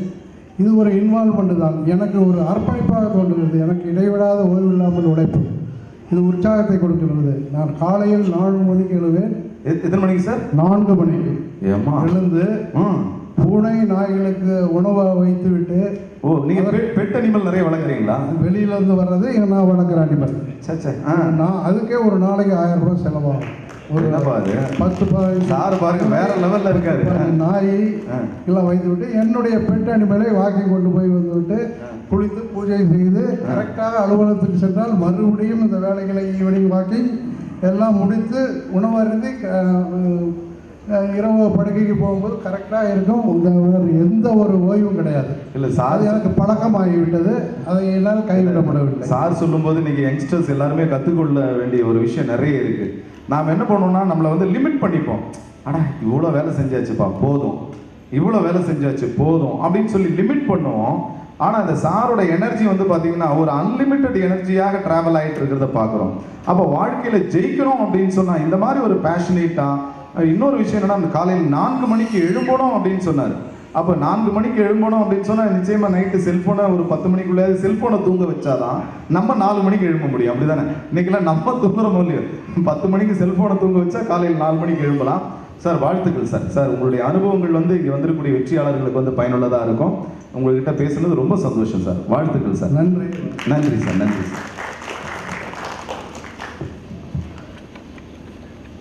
S2: இது ஒரு இன்வால்மெண்ட் தான். எனக்கு ஒரு அர்ப்பணிப்பாக தோன்றுகிறது. எனக்கு இடைவிடாத ஓய்வில்லாமல் உழைப்பு இது உற்சாகத்தை கொடுக்கிறது. நான் காலையில் 4 மணிக்கு எழுவேன்.
S1: எத்தனை மணிக்கு சார்?
S2: 4 மணிக்கு எழுந்து பூனை நாய்களுக்கு உணவை வைத்து விட்டு.
S1: ஓ, நீங்க பெட் அனிமல் நிறைய வளர்க்குறீங்களா?
S2: வெளியில இருந்து வர்றது நான் வளர்க்குற அனிமல். நான் அதுக்கே ஒரு நாளைக்கு 1000 ரூபாய் செலவாகும். ஒரு 10-15
S1: சார் பாருங்க வேற லெவல்ல இருக்காரு.
S2: நாய் எல்லாம் வைத்து விட்டு என்னுடைய பெட் அனிமலை வாக்கிங் கொண்டு போய் வந்து விட்டு குளித்து பூஜை செய்து கரெக்டாக அலுவலகத்துக்கு சென்றால் மறுபடியும் இந்த வேலைகளை ஈவினிங் வாக்கிங் எல்லாம் முடித்து உணவருந்தி இரவு படுக்கைக்கு போகும்போது கரெக்டாக இருக்கும். எந்த ஒரு ஓய்வும் கிடையாது. இல்லை சார், எனக்கு பழக்கமாகிவிட்டது. அதை என்னால் கைவிட முடியவில்லை.
S1: சார் சொல்லும்போது இன்னைக்கு யங்ஸ்டர்ஸ் எல்லாருமே கற்றுக்கொள்ள வேண்டிய ஒரு விஷயம் நிறைய இருக்கு. நாம் என்ன பண்ணோம்னா நம்மளை வந்து லிமிட் பண்ணிப்போம். ஆனால் இவ்வளோ வேலை செஞ்சாச்சுப்பா போதும், இவ்வளோ வேலை செஞ்சாச்சு போதும் அப்படின்னு சொல்லி லிமிட் பண்ணுவோம். ஆனால் அந்த சாரோட எனர்ஜி வந்து பார்த்தீங்கன்னா ஒரு அன்லிமிட்டெட் எனர்ஜியாக ட்ராவல் ஆகிட்டு இருக்கிறத பார்க்குறோம். அப்போ வாழ்க்கையில் ஜெயிக்கணும் அப்படின்னு சொன்னால் இந்த மாதிரி ஒரு பேஷனேட்டாக. இன்னொரு விஷயம் என்னன்னா, அந்த காலையில் 4 மணிக்கு எழும்பணும் அப்படின்னு சொன்னார். அப்போ 4 மணிக்கு எழும்பணும் அப்படின்னு சொன்னால் நிச்சயமாக நைட்டு செல்ஃபோனை ஒரு 10 மணிக்குள்ளே செல்ஃபோனை தூங்க வச்சாதான் நம்ம 4 மணிக்கு எழும்ப முடியும். அப்படி தானே? இன்னைக்கெல்லாம் நம்ம தூங்குறோம் இல்லையோ, 10 மணிக்கு செல்ஃபோனை தூங்க வச்சா காலையில் 4 மணிக்கு எழும்பலாம். சார் வாழ்த்துக்கள் சார். சார் உங்களுடைய அனுபவங்கள் வந்து இங்கே வந்திருக்கக்கூடிய வெற்றியாளர்களுக்கு வந்து பயனுள்ளதாக இருக்கும். உங்கள்கிட்ட பேசுனது ரொம்ப சந்தோஷம் சார். வாழ்த்துக்கள் சார்.
S2: நன்றி.
S1: நன்றி சார். நன்றி சார்.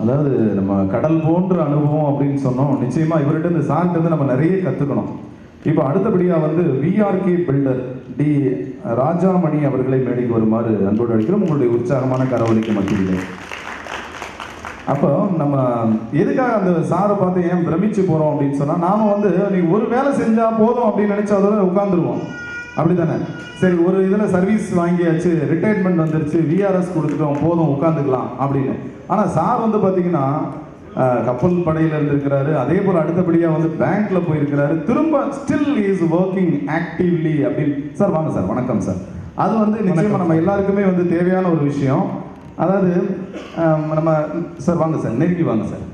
S1: அதாவது நம்ம கடல் போன்ற அனுபவம் அப்படின்னு சொன்னோம். நிச்சயமா இவர்கிட்ட இந்த சார்ட்டு வந்து நம்ம நிறைய கற்றுக்கணும். இப்போ அடுத்தபடியாக வந்து விஆர்கே பில்டர் டி ராஜாமணி அவர்களை மேடைக்கு வருமாறு அன்போடு அழைக்கிறோம். உங்களுடைய உற்சாகமான கரவொலிக்கு மத்தியிலே. அப்போ நம்ம எதுக்காக அந்த சாரை பார்த்து ஏன் பிரமிச்சு போகிறோம் அப்படின்னு சொன்னால், நாம் வந்து நீங்கள் ஒரு வேலை செஞ்சால் போதும் அப்படின்னு நினச்சா அதோட உட்காந்துருவோம். அப்படி தானே? சரி, ஒரு இதில் சர்வீஸ் வாங்கியாச்சு, ரிட்டையர்மெண்ட் வந்துருச்சு, விஆர்எஸ் கொடுத்துட்டோம், போதும் உட்காந்துக்கலாம் அப்படின்னு. ஆனால் சார் வந்து பார்த்தீங்கன்னா கப்பல் படையில் இருந்திருக்கிறாரு. அதே போல் அடுத்தபடியாக வந்து பேங்க்ல போயிருக்கிறாரு. திரும்ப ஸ்டில் இஸ் ஒர்க்கிங் ஆக்டிவ்லி அப்படின்னு. சார் வாங்க சார். வணக்கம் சார். அது வந்து நிச்சயமாக நம்ம எல்லாருக்குமே வந்து தேவையான ஒரு விஷயம். அதாவது நம்ம சார் வாங்க சார், நெருங்கி வாங்க சார்.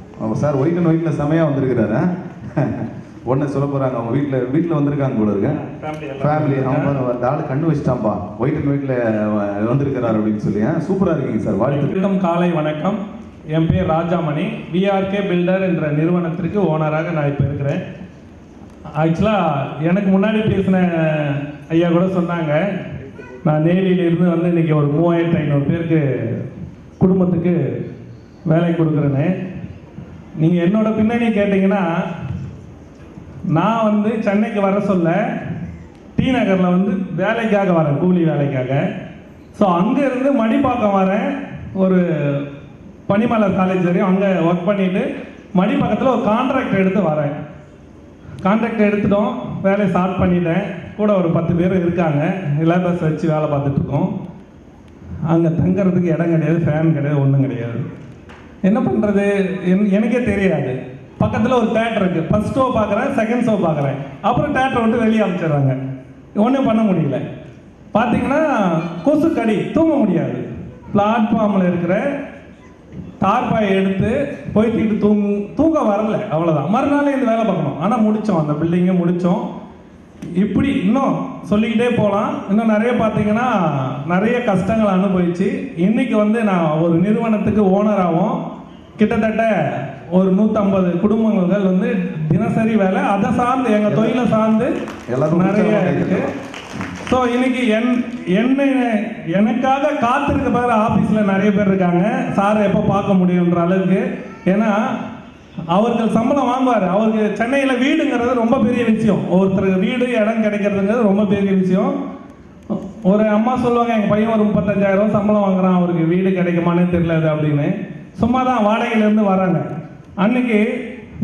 S1: சார் ஒயிட் அண்ட் ஒயிட்ல செமையாக வந்திருக்கிறாரு. ஒன்று சொல்ல போகிறாங்க, அவங்க வீட்டில் வந்திருக்காங்க போல இருக்கு ஃபேமிலி. அவங்க ஆள் கண்ணு வச்சுட்டான்ப்பா, ஒயிட் அண்ட் ஒயிட்ல வந்திருக்கிறார் அப்படின்னு சொல்லி. சூப்பராக இருக்கீங்க சார். வாழ்த்துக்கள்.
S3: காலை வணக்கம். என் பேர் ராஜாமணி. விஆர்கே பில்டர் என்ற நிறுவனத்திற்கு ஓனராக நான் இப்போ இருக்கிறேன். ஆக்சுவலாக எனக்கு முன்னாடி பேசின ஐயா கூட சொன்னாங்க, நான் நேரிலிருந்து வந்து இன்றைக்கி ஒரு 3500 பேருக்கு குடும்பத்துக்கு வேலை கொடுக்குறேன்னு. நீங்கள் என்னோட பின்னணி கேட்டிங்கன்னா, நான் வந்து சென்னைக்கு வர சொல்ல டி நகரில் வந்து வேலைக்காக வரேன், கூலி வேலைக்காக. ஸோ அங்கேருந்து மடிப்பாக்கம் வரேன். ஒரு பனிமலர் காலேஜ் வரையும் அங்கே ஒர்க் பண்ணிவிட்டு மடிப்பாக்கத்தில் ஒரு கான்ட்ராக்ட் எடுத்து வரேன். கான்ட்ராக்ட் எடுத்துட்டோம், வேலையை ஸ்டார்ட் பண்ணிட்டேன். கூட ஒரு 10 பேர் இருக்காங்க, லேபர்ஸ் வச்சு வேலை பார்த்துட்ருக்கோம். அங்கே தங்கிறதுக்கு இடம் கிடையாது, ஃபேன் கிடையாது, ஒன்றும் கிடையாது. என்ன பண்ணுறது எனக்கே தெரியாது. பக்கத்தில் ஒரு தேட்டர் இருக்குது. ஃபர்ஸ்ட் ஷோ பார்க்குறேன், செகண்ட் ஷோ பார்க்குறேன், அப்புறம் தேட்டரை விட்டு வெளியே அனுப்பிச்சிடுறாங்க. ஒன்றும் பண்ண முடியல. பார்த்தீங்கன்னா கொசு கடி, தூங்க முடியாது. பிளாட்ஃபார்மில் இருக்கிற தார்பாயை எடுத்து போய்த்திட்டு தூங்க வரல, அவ்வளோதான். மறுநாள் இந்த வேலை பார்க்கணும். ஆனால் முடித்தோம், அந்த பில்டிங்கை முடித்தோம். இப்படி இன்னும் சொல்லிக்கிட்டே போகலாம். இன்னும் நிறைய பார்த்தீங்கன்னா நிறைய கஷ்டங்கள் அனுபவிச்சு இன்னைக்கு வந்து நான் ஒரு நிறுவனத்துக்கு ஓனராகவும் கிட்டத்தட்ட ஒரு 150 குடும்பங்கள் வந்து தினசரி வேலை, அதை சார்ந்து எங்கள் தொழிலை சார்ந்து நிறைய இருக்குது. ஸோ இன்னைக்கு எனக்காக காத்திருக்க பேர் ஆஃபீஸில் நிறைய பேர் இருக்காங்க, சாரை எப்போ பார்க்க முடியுன்ற அளவுக்கு. ஏன்னா அவர்கள் சம்பளம் வாங்குவார். அவருக்கு சென்னையில் வீடுங்கிறது ரொம்ப பெரிய விஷயம். ஒருத்தருக்கு வீடு இடம் கிடைக்கிறதுங்கிறது ரொம்ப பெரிய விஷயம். ஒரு அம்மா சொல்லுவாங்க, எங்கள் பையன் ஒரு 35,000 சம்பளம் வாங்குறான், அவருக்கு வீடு கிடைக்குமானே தெரியல அது அப்படின்னு. சும்மா தான் வாடகையிலேருந்து வராங்க. அன்னைக்கு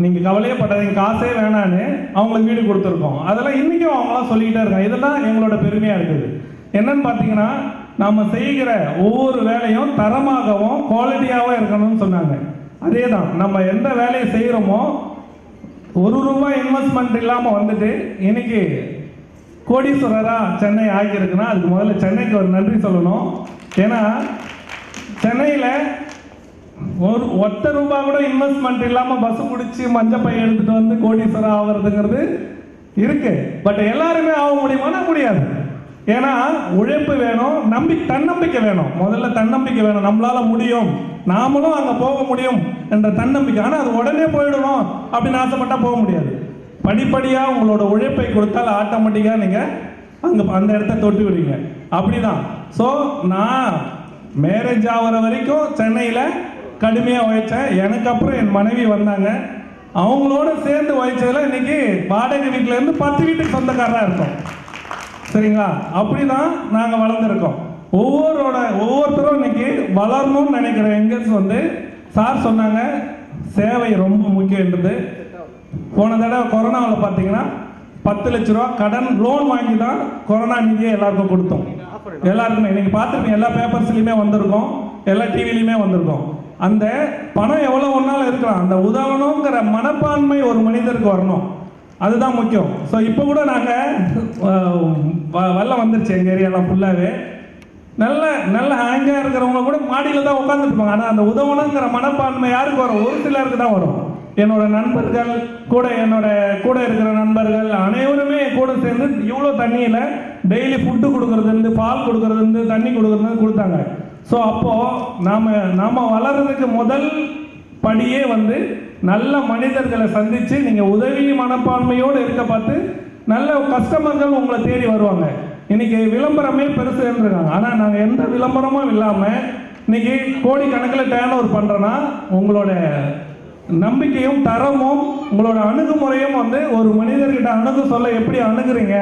S3: நீங்கள் கவலையே படாதீங்க, காசே வேணான்னு அவங்களுக்கு வீடு கொடுத்துருக்கோம். அதெல்லாம் இன்றைக்கும் அவங்களாம் சொல்லிக்கிட்டே இருக்காங்க. இதெல்லாம் எங்களோட பெருமையாக இருக்குது. என்னன்னு பார்த்தீங்கன்னா, நம்ம செய்கிற ஒவ்வொரு வேலையும் தரமாகவும் குவாலிட்டியாகவும் இருக்கணும்னு சொன்னாங்க. அதே தான், நம்ம எந்த வேலையை செய்கிறோமோ ₹1 இன்வெஸ்ட்மெண்ட் இல்லாமல் வந்துட்டு இன்னைக்கு கோடீஸ்வரராக சென்னை ஆகியிருக்குன்னா அதுக்கு முதல்ல சென்னைக்கு ஒரு நன்றி சொல்லணும். ஏன்னா சென்னையில் ₹1 கூட இன்வெஸ்ட்மெண்ட் இல்லாமல் பஸ் பிடிச்சி மஞ்சள் பை எடுத்துகிட்டு வந்து கோடீஸ்வரர் ஆகிறதுங்கிறது இருக்கு. பட் எல்லாருமே ஆக முடியுமானா முடியாது. ஏன்னா உழைப்பு வேணும், தன்னம்பிக்கை வேணும். முதல்ல தன்னம்பிக்கை வேணும், நம்மளால முடியும், நாமளும் அங்கே போக முடியும் என்ற தன்னம்பிக்கை. ஆனால் அது உடனே போயிடணும் அப்படின்னு ஆசைப்பட்டா போக முடியாது. படிப்படியாக உங்களோட உழைப்பை கொடுத்தால் ஆட்டோமேட்டிக்காக நீங்கள் அங்கே அந்த இடத்த தொட்டு விடுவீங்க. அப்படிதான். ஸோ நான் மேரேஜ் ஆகிற வரைக்கும் சென்னையில் கடுமையாக உழைச்சேன். எனக்கு அப்புறம் என் மனைவி வந்தாங்க. அவங்களோட சேர்ந்து உழைச்சதில் இன்னைக்கு வாடகை வீட்டிலேருந்து 10 வீட்டுக்கு சொந்தக்காரராக இருக்கோம். சரிங்களா? அப்படி தான் நாங்கள் வளர்ந்துருக்கோம். ஒவ்வொருத்தரும் இன்னைக்கு வளரணும்னு நினைக்கிற எங்கேஸ் வந்து சார் சொன்னாங்க, சேவை ரொம்ப முக்கியன்றது. போன தடவை கொரோனாவில் பார்த்தீங்கன்னா 10 லட்ச ரூபா கடன் லோன் வாங்கி தான் கொரோனா நிதியை எல்லாருக்கும் கொடுத்தோம். எல்லாருக்குமே இன்னைக்கு பார்த்துருக்கீங்க, எல்லா பேப்பர்ஸ்லையுமே வந்திருக்கோம், எல்லா டிவிலையுமே வந்திருக்கோம். அந்த பணம் எவ்வளோ ஒன்றாலும் இருக்கலாம், அந்த உதவணுங்கிற மனப்பான்மை ஒரு மனிதருக்கு வரணும். அதுதான் முக்கியம். ஸோ இப்போ கூட நாங்கள் வெள்ளம் வந்துருச்சு எங்கள் ஏரியாலாம் ஃபுல்லாகவே. நல்ல ஹேங்காக இருக்கிறவங்க கூட மாடியில் தான் உட்காந்துருப்பாங்க. ஆனால் அந்த உதவணுங்கிற மனப்பான்மை யாருக்கு வரும்? ஒரு சிலருக்கு தான் வரும். என்னோட நண்பர்கள் கூட, கூட இருக்கிற நண்பர்கள் அனைவருமே கூட சேர்ந்து இவ்வளோ தண்ணியில் டெய்லி ஃபுட்டு கொடுக்குறதுலேருந்து, பால் கொடுக்குறதுலேருந்து, தண்ணி கொடுக்குறதுலேருந்து கொடுத்தாங்க. ஸோ அப்போது நாம் வளர்கிறதுக்கு முதல் படியே வந்து நல்ல மனிதர்களை சந்தித்து நீங்கள் உதவி மனப்பான்மையோடு இருக்க பார்த்து நல்ல கஸ்டமர்கள் உங்களை தேடி வருவாங்க. இன்னைக்கு விளம்பரமே பெருசு இருக்காங்க. ஆனால் நாங்கள் எந்த விளம்பரமும் இல்லாமல் இன்னைக்கு கோடிக்கணக்கில் டேர்ன் ஓவர் பண்ணுறோன்னா உங்களோட நம்பிக்கையும் தரமும் உங்களோட அணுகுமுறையும் வந்து ஒரு மனிதர்கிட்ட அணுகு சொல்ல எப்படி அணுகுறீங்க,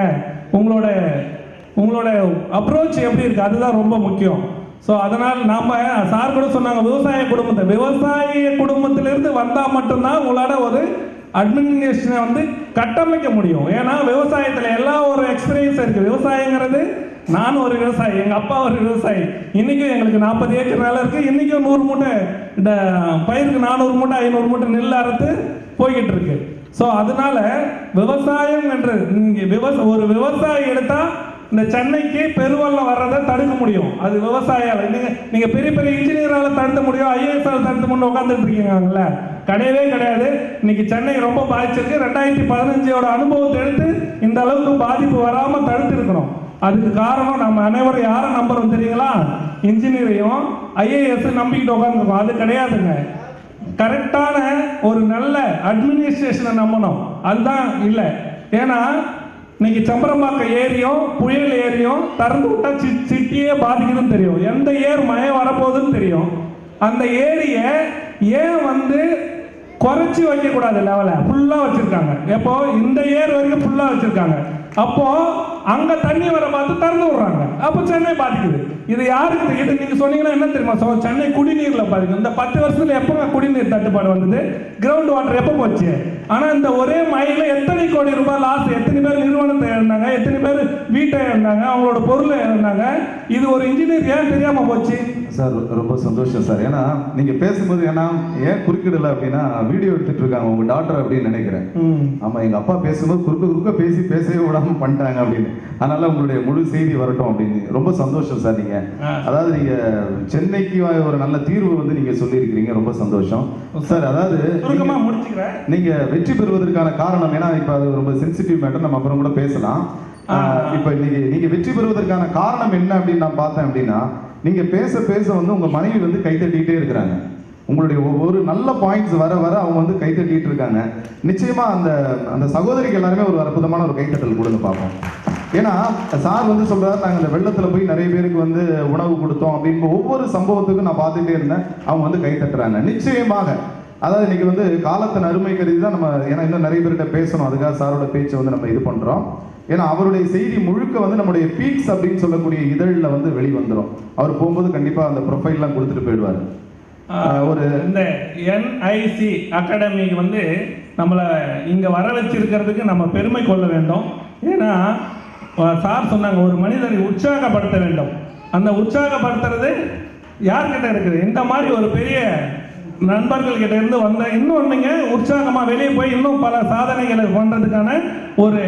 S3: உங்களோட அப்ரோச் எப்படி இருக்கு, அதுதான் ரொம்ப முக்கியம். ஸோ அதனால் நாம் சார் கூட சொன்னாங்க, விவசாய குடும்பத்திலிருந்து வந்தால் மட்டும்தான் உங்களால் ஒரு அட்மினிஸ்ட்ரேஷனை வந்து கட்டமைக்க முடியும். ஏன்னா விவசாயத்தில் எல்லா ஒரு எக்ஸ்பீரியன்ஸ் இருக்குது. விவசாயங்கிறது, நானும் ஒரு விவசாயி, எங்கள் அப்பா ஒரு விவசாயி. இன்றைக்கும் எங்களுக்கு 40 ஏக்கர் நிலம் இருக்குது. இன்றைக்கும் 100 மூட்டை இந்த பயிருக்கு 400 மூட்டை 500 மூட்டை நெல் அறுத்து போய்கிட்டு இருக்கு. ஸோ அதனால விவசாயம் என்று ஒரு விவசாயி எடுத்தால் இந்த சென்னைக்கு பெருவெள்ளம் வர்றதை தடுக்க முடியும். அது விவசாயால். நீங்கள் பெரிய பெரிய இன்ஜினியரால் தடுக்க முடியும், IAS-ஆல் தடுக்க முடியும் உட்காந்துட்டு இருக்கீங்கல்ல, கிடையவே கிடையாது. இன்னைக்கு சென்னை ரொம்ப பாதிச்சிருக்கு. 2015 அனுபவத்தை எடுத்து இந்த அளவுக்கு பாதிப்பு வராமல் தடுத்து இருக்கணும். அதுக்கு காரணம் நம்ம அனைவரும் யாரை நம்புறோம் தெரியுங்களா? இன்ஜினியரையும் IAS நம்பிக்கிட்டு உட்காந்துருக்கோம். அது கிடையாதுங்க. கரெக்டான ஒரு நல்ல அட்மினிஸ்ட்ரேஷனை நம்பணும். அதுதான் இல்லை. ஏன்னா இன்னைக்கு சம்பரம்பாக்கம் ஏரியும் புயல் ஏரியும் திறந்து விட்டா சிட்டியே பாதிக்குதுன்னு தெரியும். எந்த ஏர் மழை வரப்போகுதுன்னு தெரியும். அந்த ஏரியை ஏன் வந்து குறைச்சி வைக்கக்கூடாது, லெவலை ஃபுல்லாக வச்சுருக்காங்க. எப்போ இந்த ஏர் வரைக்கும் ஃபுல்லாக வச்சுருக்காங்க. அப்போ அங்கே தண்ணி வர பார்த்து திறந்து விடுறாங்க. அப்போ சென்னை பாதிக்குது. இது யாருக்கு இது நீங்கள் சொன்னீங்கன்னா என்ன தெரியுமா? சென்னை குடிநீரில் பாதிக்கும். இந்த 10 வருஷத்தில் எப்போ குடிநீர் தட்டுப்பாடு வந்தது? கிரவுண்ட் வாட்டர் எப்போ போச்சு? ஆனால் இந்த ஒரே மழையில் எத்தனை கோடி ரூபாய் லாஸ், எத்தனை பேர் நிறுவனத்தை இழந்தாங்க, எத்தனை பேர் வீட்டை இழந்தாங்க, அவங்களோட பொருளை இழந்தாங்க. இது ஒரு இன்ஜினியர் ஏன் தெரியாமல் போச்சு?
S1: சார் ரொம்ப சந்தோஷம் சார். ஏன்னா நீங்கள் பேசும்போது ஏன் குறுக்கிடலை அப்படின்னா, வீடியோ எடுத்துட்டு இருக்காங்க உங்கள் டாக்டர் அப்படின்னு நினைக்கிறேன். ஆமாம், எங்கள் அப்பா பேசும்போது குறுக்க பேசவே விடாமல் பண்ணிட்டாங்க அப்படின்னு. அதனால உங்களுடைய முழு செய்தி வரட்டும் அப்படின்னு. ரொம்ப சந்தோஷம் சார். நீங்கள் அதாவது நீங்கள் சென்னைக்கு ஒரு நல்ல தீர்வு வந்து நீங்கள் சொல்லியிருக்கிறீங்க. ரொம்ப சந்தோஷம் சார். அதாவது நீங்கள் வெற்றி பெறுவதற்கான காரணம், ஏன்னா இப்போ அது ரொம்ப சென்சிட்டிவ் மேட்டர், நம்ம அப்புறம் கூட பேசலாம். இப்போ நீங்க வெற்றி பெறுவதற்கான காரணம் என்ன அப்படின்னு நான் பார்த்தேன் அப்படின்னா, நீங்க பேச வந்து உங்க மனைவி வந்து கைத்தட்டிகிட்டே இருக்கிறாங்க. உங்களுடைய ஒவ்வொரு நல்ல பாயிண்ட்ஸ் வர அவங்க வந்து கைத்தட்டிட்டு இருக்காங்க. நிச்சயமா அந்த சகோதரிக்கு எல்லாருமே ஒரு அற்புதமான ஒரு கைத்தட்டல் கொடுங்க பார்ப்போம். ஏன்னா சார் வந்து சொல்றாரு, நாங்கள் இந்த வெள்ளத்தில் போய் நிறைய பேருக்கு வந்து உணவு கொடுத்தோம் அப்படின்னு ஒவ்வொரு சம்பவத்துக்கும் நான் பார்த்துட்டே இருந்தேன். அவங்க வந்து கை தட்டுறாங்க. நிச்சயமாக அதாவது இன்னைக்கு வந்து காலத்தின் அருமை கருதி தான் நம்ம, ஏன்னா இன்னும் நிறைய பேர்கிட்ட பேசணும், அதுக்காக சாரோட பேச்சை வந்து நம்ம இது பண்றோம். ஏன்னா அவருடைய செய்தி முழுக்க வந்து நம்முடைய பீக்ஸ் அப்படின்னு சொல்லக்கூடிய இதழில் வந்து வெளிவந்துடும். அவர் போகும்போது கண்டிப்பா அந்த ப்ரொஃபைல்லாம் கொடுத்துட்டு போயிடுவாரு. ஒரு
S3: இந்த NIC அகாடமிக்கு வந்து நம்மளை இங்க வர வச்சிருக்கிறதுக்கு நம்ம பெருமை கொள்ள வேண்டும். ஏன்னா சார் சொன்னாங்க, ஒரு மனிதரை உற்சாகப்படுத்த வேண்டும். அந்த உற்சாகப்படுத்துறது யார்கிட்ட இருக்குது? இந்த மாதிரி ஒரு பெரிய நண்பர்கள் கிட்ட இருந்து வந்த இன்னொன்னுங்க, உற்சாகமா வெளியே போய் இன்னும் பல சாதனைகளை பண்றதுக்கான ஒரு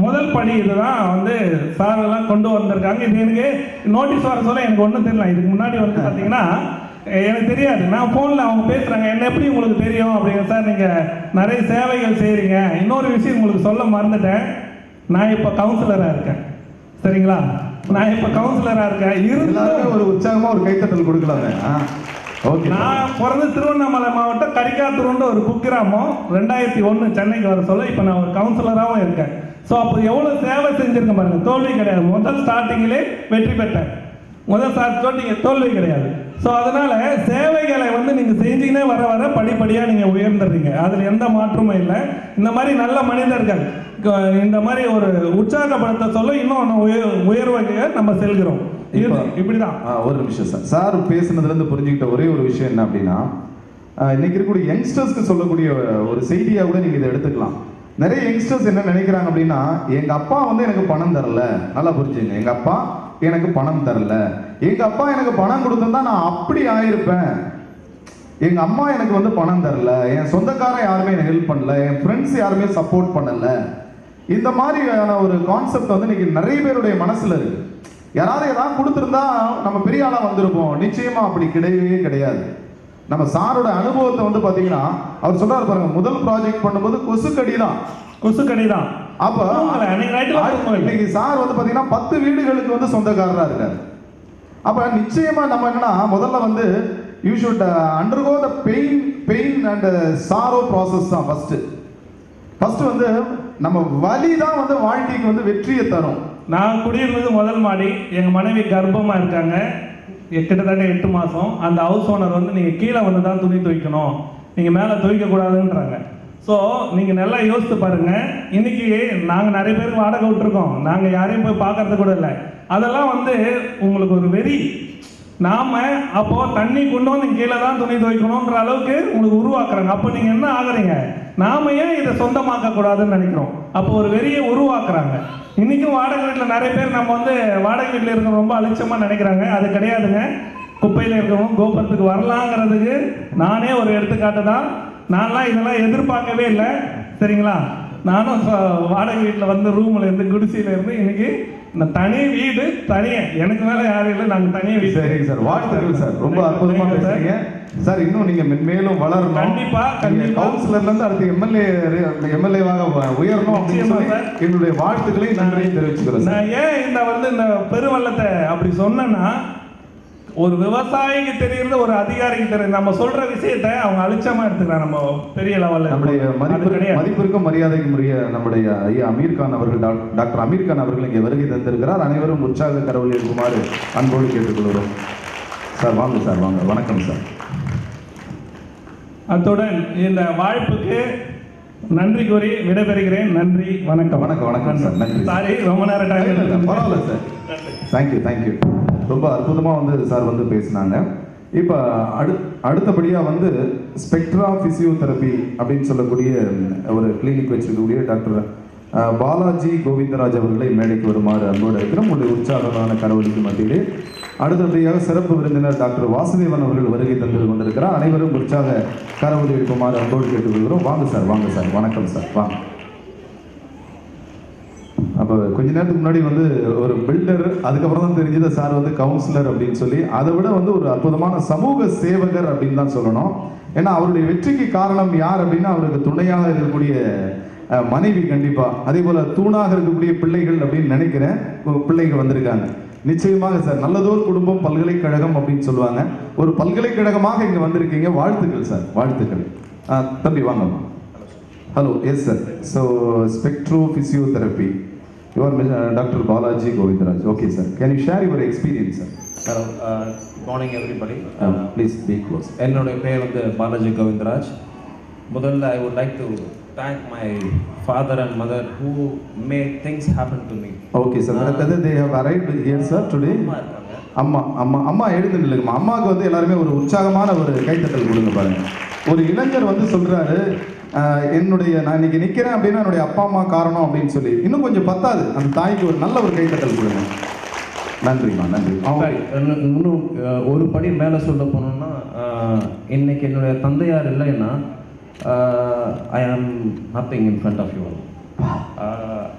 S3: முதல் படி இதுதான் வந்து சார் எல்லாம் கொண்டு வந்திருக்காங்க. இது எனக்கு நோட்டீஸ் வர சொல்ல எனக்கு ஒன்றும் தெரியல. இதுக்கு முன்னாடி வந்து பார்த்தீங்கன்னா எனக்கு தெரியாது. நான் ஃபோனில் அவங்க பேசுகிறாங்க, என்ன எப்படி உங்களுக்கு தெரியும் அப்படிங்க. சார் நீங்கள் நிறைய சேவைகள் செய்கிறீங்க. இன்னொரு விஷயம் உங்களுக்கு சொல்ல மறந்துட்டேன், நான் இப்போ கவுன்சிலராக இருக்கேன். சரிங்களா? நான் இப்போ கவுன்சிலராக இருக்கேன்.
S1: இருந்தாலும் ஒரு உற்சாகமாக ஒரு கைத்தட்டல் கொடுக்கலாமே. ஓகே.
S3: நான் பிறந்து திருவண்ணாமலை மாவட்டம் கரிக்காத்தூர்ன்ற ஒரு குக்கிராமம். 2001 சென்னைக்கு வர சொல்ல இப்போ நான் ஒரு கவுன்சிலராகவும் இருக்கேன். ஸோ அப்போ எவ்வளோ சேவை செஞ்சுருக்கேன் பாருங்க. தோல்வி கிடையாது. முதல் ஸ்டார்டிங்கிலே வெற்றி பெற்றேன். முதல் ஸ்டார்டிங் தோல்வி கிடையாது. ஸோ அதனால சேவைகளை வந்து நீங்கள் செஞ்சீங்கன்னா வர வர படிப்படியாக நீங்கள் உயர்ந்துடுறீங்க. அதில் எந்த மாற்றமும் இல்லை. இந்த மாதிரி நல்ல மனிதர்கள் இந்த மாதிரி ஒரு உற்சாகப்படுத்த சொல்ல இன்னும் உயர்வுக்கு நம்ம செல்கிறோம். இப்படிதான்.
S1: ஒரு நிமிஷம் சார், சார் பேசுனதுலேருந்து புரிஞ்சுக்கிட்ட ஒரே ஒரு விஷயம் என்ன அப்படின்னா, இன்னைக்கு இருக்கக்கூடிய யங்ஸ்டர்ஸ்க்கு சொல்லக்கூடிய ஒரு செய்தியாக கூட நீங்கள் இதை எடுத்துக்கலாம். நிறைய யங்ஸ்டர்ஸ் என்ன நினைக்கிறாங்க அப்படின்னா, எங்கள் அப்பா வந்து எனக்கு பணம் தரல. நல்லா புரிஞ்சுங்க, எங்கள் அப்பா எனக்கு பணம் தரல, எங்க அப்பா எனக்கு பணம் கொடுத்திருந்தா நான் அப்படி ஆயிருப்பேன், எங்க அம்மா எனக்கு வந்து பணம் தரல, என் சொந்தக்காரன் யாருமே எனக்கு ஹெல்ப் பண்ணல, என் ஃப்ரெண்ட்ஸ் யாருமே சப்போர்ட் பண்ணல. இந்த மாதிரியான ஒரு கான்செப்ட் வந்து இன்னைக்கு நிறைய பேருடைய மனசுல இருக்கு. யாராவது ஏதாவது கொடுத்துருந்தா நம்ம பெரிய ஆளா வந்திருப்போம். நிச்சயமா அப்படி கிடையவே கிடையாது. நம்ம சாரோட அனுபவத்தை வந்து பாத்தீங்கன்னா, அவர் சொல்றாரு பாருங்க, முதல் ப்ராஜெக்ட் பண்ணும்போது கொசுக்கடி தான். அப்ப இன்னைக்கு சார் வந்து பாத்தீங்கன்னா 10 வீடுகளுக்கு வந்து சொந்தக்காரரா இருக்காரு. அப்ப நிச்சயமா நம்ம என்னன்னா, முதல்ல வந்து you should undergo the pain and sorrow process தான் ஃபர்ஸ்ட் வந்து நம்ம வலி தான் வந்து வாழ்க்கைக்கு வந்து வெற்றியை தரும்.
S3: நான் குடியிருந்தது முதல் மாடி. எங்க மனைவி கர்ப்பமா இருக்காங்க, கிட்டத்தட்ட 8 மாசம். அந்த ஹவுஸ் ஓனர் வந்து நீங்க கீழே வந்து தான் துணி துவைக்கணும், நீங்க மேலே துவைக்க கூடாதுன்றாங்க. ஸோ நீங்கள் நல்லா யோசித்து பாருங்க. இன்னைக்கு நாங்கள் நிறைய பேருக்கு வாடகை விட்டுருக்கோம், நாங்கள் யாரையும் போய் பார்க்கறது கூட இல்லை. அதெல்லாம் வந்து உங்களுக்கு ஒரு வெறி. நாம அப்போ தண்ணி கொண்டு வந்து கீழே தான் துணி துவைக்கணுன்ற அளவுக்கு உங்களுக்கு உருவாக்குறாங்க. அப்போ நீங்க என்ன ஆகுறீங்க, நாம ஏன் இதை சொந்தமாக்க கூடாதுன்னு நினைக்கிறோம். அப்போ ஒரு வெறியை உருவாக்குறாங்க. இன்னைக்கும் வாடகை வீட்டில் நிறைய பேர் நம்ம வந்து வாடகை வீட்டில் இருக்கிற ரொம்ப அலட்சியமா நினைக்கிறாங்க. அது கிடையாதுங்க. குப்பையில் இருக்கிறவங்க கோபுரத்துக்கு வரலாங்கிறதுக்கு நானே ஒரு எடுத்துக்காட்டு தான். நான்லாம் இதெல்லாம் எதிர்பார்க்கவே இல்லை. சரிங்களா? நானும் வாடகை வீட்டில் வந்து ரூமில் இருந்து குடிசையில் இருந்து இன்னைக்கு நான் தனி வீடு, தனியே, எனக்கு மேலே யாரும் இல்லை, நாங்கள் தனியே வீடு.
S1: சரிங்க சார், வாழ்த்துக்கள் சார், ரொம்ப அற்புதமாக பேசுறீங்க சார். இன்னும் நீங்க மென்மேலும் வளரணும்.
S3: கண்டிப்பா
S1: கவுன்சிலர்ல இருந்து அடுத்து எம்எல்ஏவாக உயரணும் அப்படின்னு சொல்லி என்னுடைய வாழ்த்துக்களை நன்றியும் தெரிவிச்சுக்கிறேன்.
S3: நான் ஏன் இந்த பெருவெள்ளத்தை அப்படி சொன்னேன்னா, ஒரு விவசாயிக்கு தெரியுறது ஒரு அதிகாரிக்கு தெரியும். நம்ம சொல்ற விஷயத்த அவங்க அலட்சியமா எடுத்துக்கிறாங்க. நம்ம பெரிய லெவல்ல நம்முடைய
S1: மதிப்பிற்கும் மரியாதைக்கும் உரிய நம்முடைய ஐயா அமீர் கான் அவர்கள், டாக்டர் அமீர் கான் அவர்கள் இங்கே வருகை தந்திருக்கிறார். அனைவரும் உற்சாக கரவொலி இருக்குமாறு அன்போடு கேட்டுக்கொள்கிறோம். சார் வாங்க சார், வாங்க. வணக்கம் சார்.
S3: அத்துடன் இந்த வாய்ப்புக்கு நன்றி கூறி விடைபெறுகிறேன். நன்றி, வணக்கம்.
S1: வணக்கம் சார். நன்றி.
S3: சாரி, ரொம்ப நேரம் டைம்.
S1: பரவாயில்ல சார். தேங்க்யூ. ரொம்ப அற்புதமாக வந்து சார் வந்து பேசினாங்க. இப்போ அடுத்தபடியாக வந்து ஸ்பெக்ட்ரா ஃபிசியோதெரபி அப்படின்னு சொல்லக்கூடிய ஒரு கிளினிக் வச்சிருக்கக்கூடிய டாக்டர் பாலாஜி கோவிந்தராஜ் அவர்களை மேடைக்கு வருமாறு அன்போடு இருக்கிறோம். உங்களுடைய உற்சாகமான கரவொலிக்கு மத்தியிலே அடுத்தபடியாக சிறப்பு விருந்தினர் டாக்டர் வாசுதேவன் அவர்கள் வருகை தந்து கொண்டிருக்கிறார். அனைவரும் உற்சாக கரவொலி இருக்குமாறு அன்போடு கேட்டுக்கொள்கிறோம். வாங்க சார். வணக்கம் சார், வாங்க. அப்போ கொஞ்ச நேரத்துக்கு முன்னாடி வந்து ஒரு பில்டர், அதுக்கப்புறம் தான் தெரிஞ்சது சார் வந்து கவுன்சிலர் அப்படின்னு சொல்லி. அதை விட வந்து ஒரு அற்புதமான சமூக சேவகர் அப்படின்னு தான் சொல்லணும். ஏன்னா அவருடைய வெற்றிக்கு காரணம் யார் அப்படின்னா, அவருக்கு துணையாக இருக்கக்கூடிய மனைவி கண்டிப்பா, அதே போல தூணாக இருக்கக்கூடிய பிள்ளைகள் அப்படின்னு நினைக்கிறேன். பிள்ளைகள் வந்திருக்காங்க. நிச்சயமாக சார், நல்லதோர் குடும்பம் பல்கலைக்கழகம் அப்படின்னு சொல்லுவாங்க. ஒரு பல்கலைக்கழகமாக இங்க வந்திருக்கீங்க. வாழ்த்துக்கள் சார், வாழ்த்துக்கள். தம்பி வாங்க. Hello. Yes sir. So spectro physiotherapy You are Dr. Balaji Govindaraj. Okay, sir. Can you share your experience, sir?
S4: Hello, good morning everybody.
S1: Please be close.
S4: என்னுடைய பேர் வந்து பாலாஜி கோவிந்தராஜ். முதல்ல I would like to thank my father and mother who made things happen to me.
S1: Okay, sir. Whether they have arrived here, sir, today? அம்மா எழுந்து நில்லுங்கம்மா. அம்மாவுக்கு வந்து எல்லாருமே ஒரு உற்சாகமான ஒரு கைத்தட்டல் கொடுங்க பாருங்க. ஒரு இளைஞர் வந்து சொல்றாரு, நான் இன்னைக்கு நிற்கிறேன் அப்படின்னா என்னுடைய அப்பா அம்மா காரணம் அப்படின்னு சொல்லி. இன்னும் கொஞ்சம் பத்தாது, அந்த தாய்க்கு ஒரு நல்ல ஒரு கைத்தட்டல் கொடுங்க. நன்றிம்மா, நன்றி.
S4: இன்னும் ஒரு படி மேலே சொல்ல போனோம்னா, இன்னைக்கு என்னுடைய தந்தையார் இல்லைன்னா I am nothing in front of you.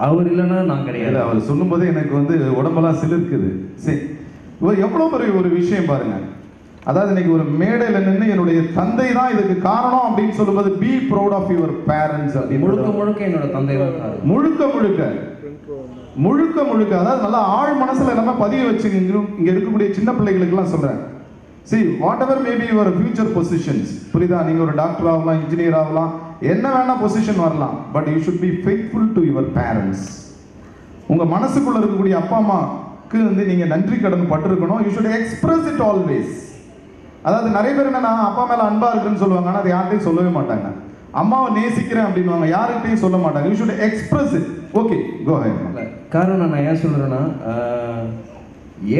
S4: அவர் இல்லைன்னா நான் கிடையாது.
S1: அவர் சொல்லும் போதே எனக்கு வந்து உடம்பெல்லாம் சிலிர்க்குது. சரி, எவ்வளோ பெரிய ஒரு விஷயம் பாருங்க. அதாவது இன்னைக்கு ஒரு மேடையில் நின்று என்னுடைய தந்தை தான் இதுக்கு காரணம் அப்படின்னு சொல்லும்போது, be proud of your parents அப்படின்னு.
S4: முழுக்க என்னோட தந்தை தான்.
S1: முழுக்க அதாவது நல்லா ஆழ் மனசுல எல்லாமே பதிய வச்சு இங்க இருக்கக்கூடிய சின்ன பிள்ளைகளுக்கு எல்லாம் சொல்றேன். See, whatever may be your future positions, புரியுதா? நீங்க ஒரு டாக்டர் ஆகலாம், இன்ஜினியர் ஆகலாம், என்ன வேணா பொசிஷன் வரலாம், but you should be faithful to your parents. உங்க மனசுக்குள்ள இருக்கக்கூடிய அப்பா அம்மாக்கு வந்து நீங்க நன்றி கடன் பட்டிருக்கணும். You should express it always. அதாவது நிறைய பேர் என்னன்னா அப்பா மேல அன்பா இருக்குன்னு சொல்லுவாங்க, ஆனால் அது யார்கிட்டையும் சொல்லவே மாட்டாங்க. அம்மாவை நேசிக்கிறேன் அப்படின்வாங்க, யார்கிட்டையும் சொல்ல மாட்டாங்க. You should express it. Okay, go ahead.
S4: காரணம் நான் ஏன் சொல்றேன்னா,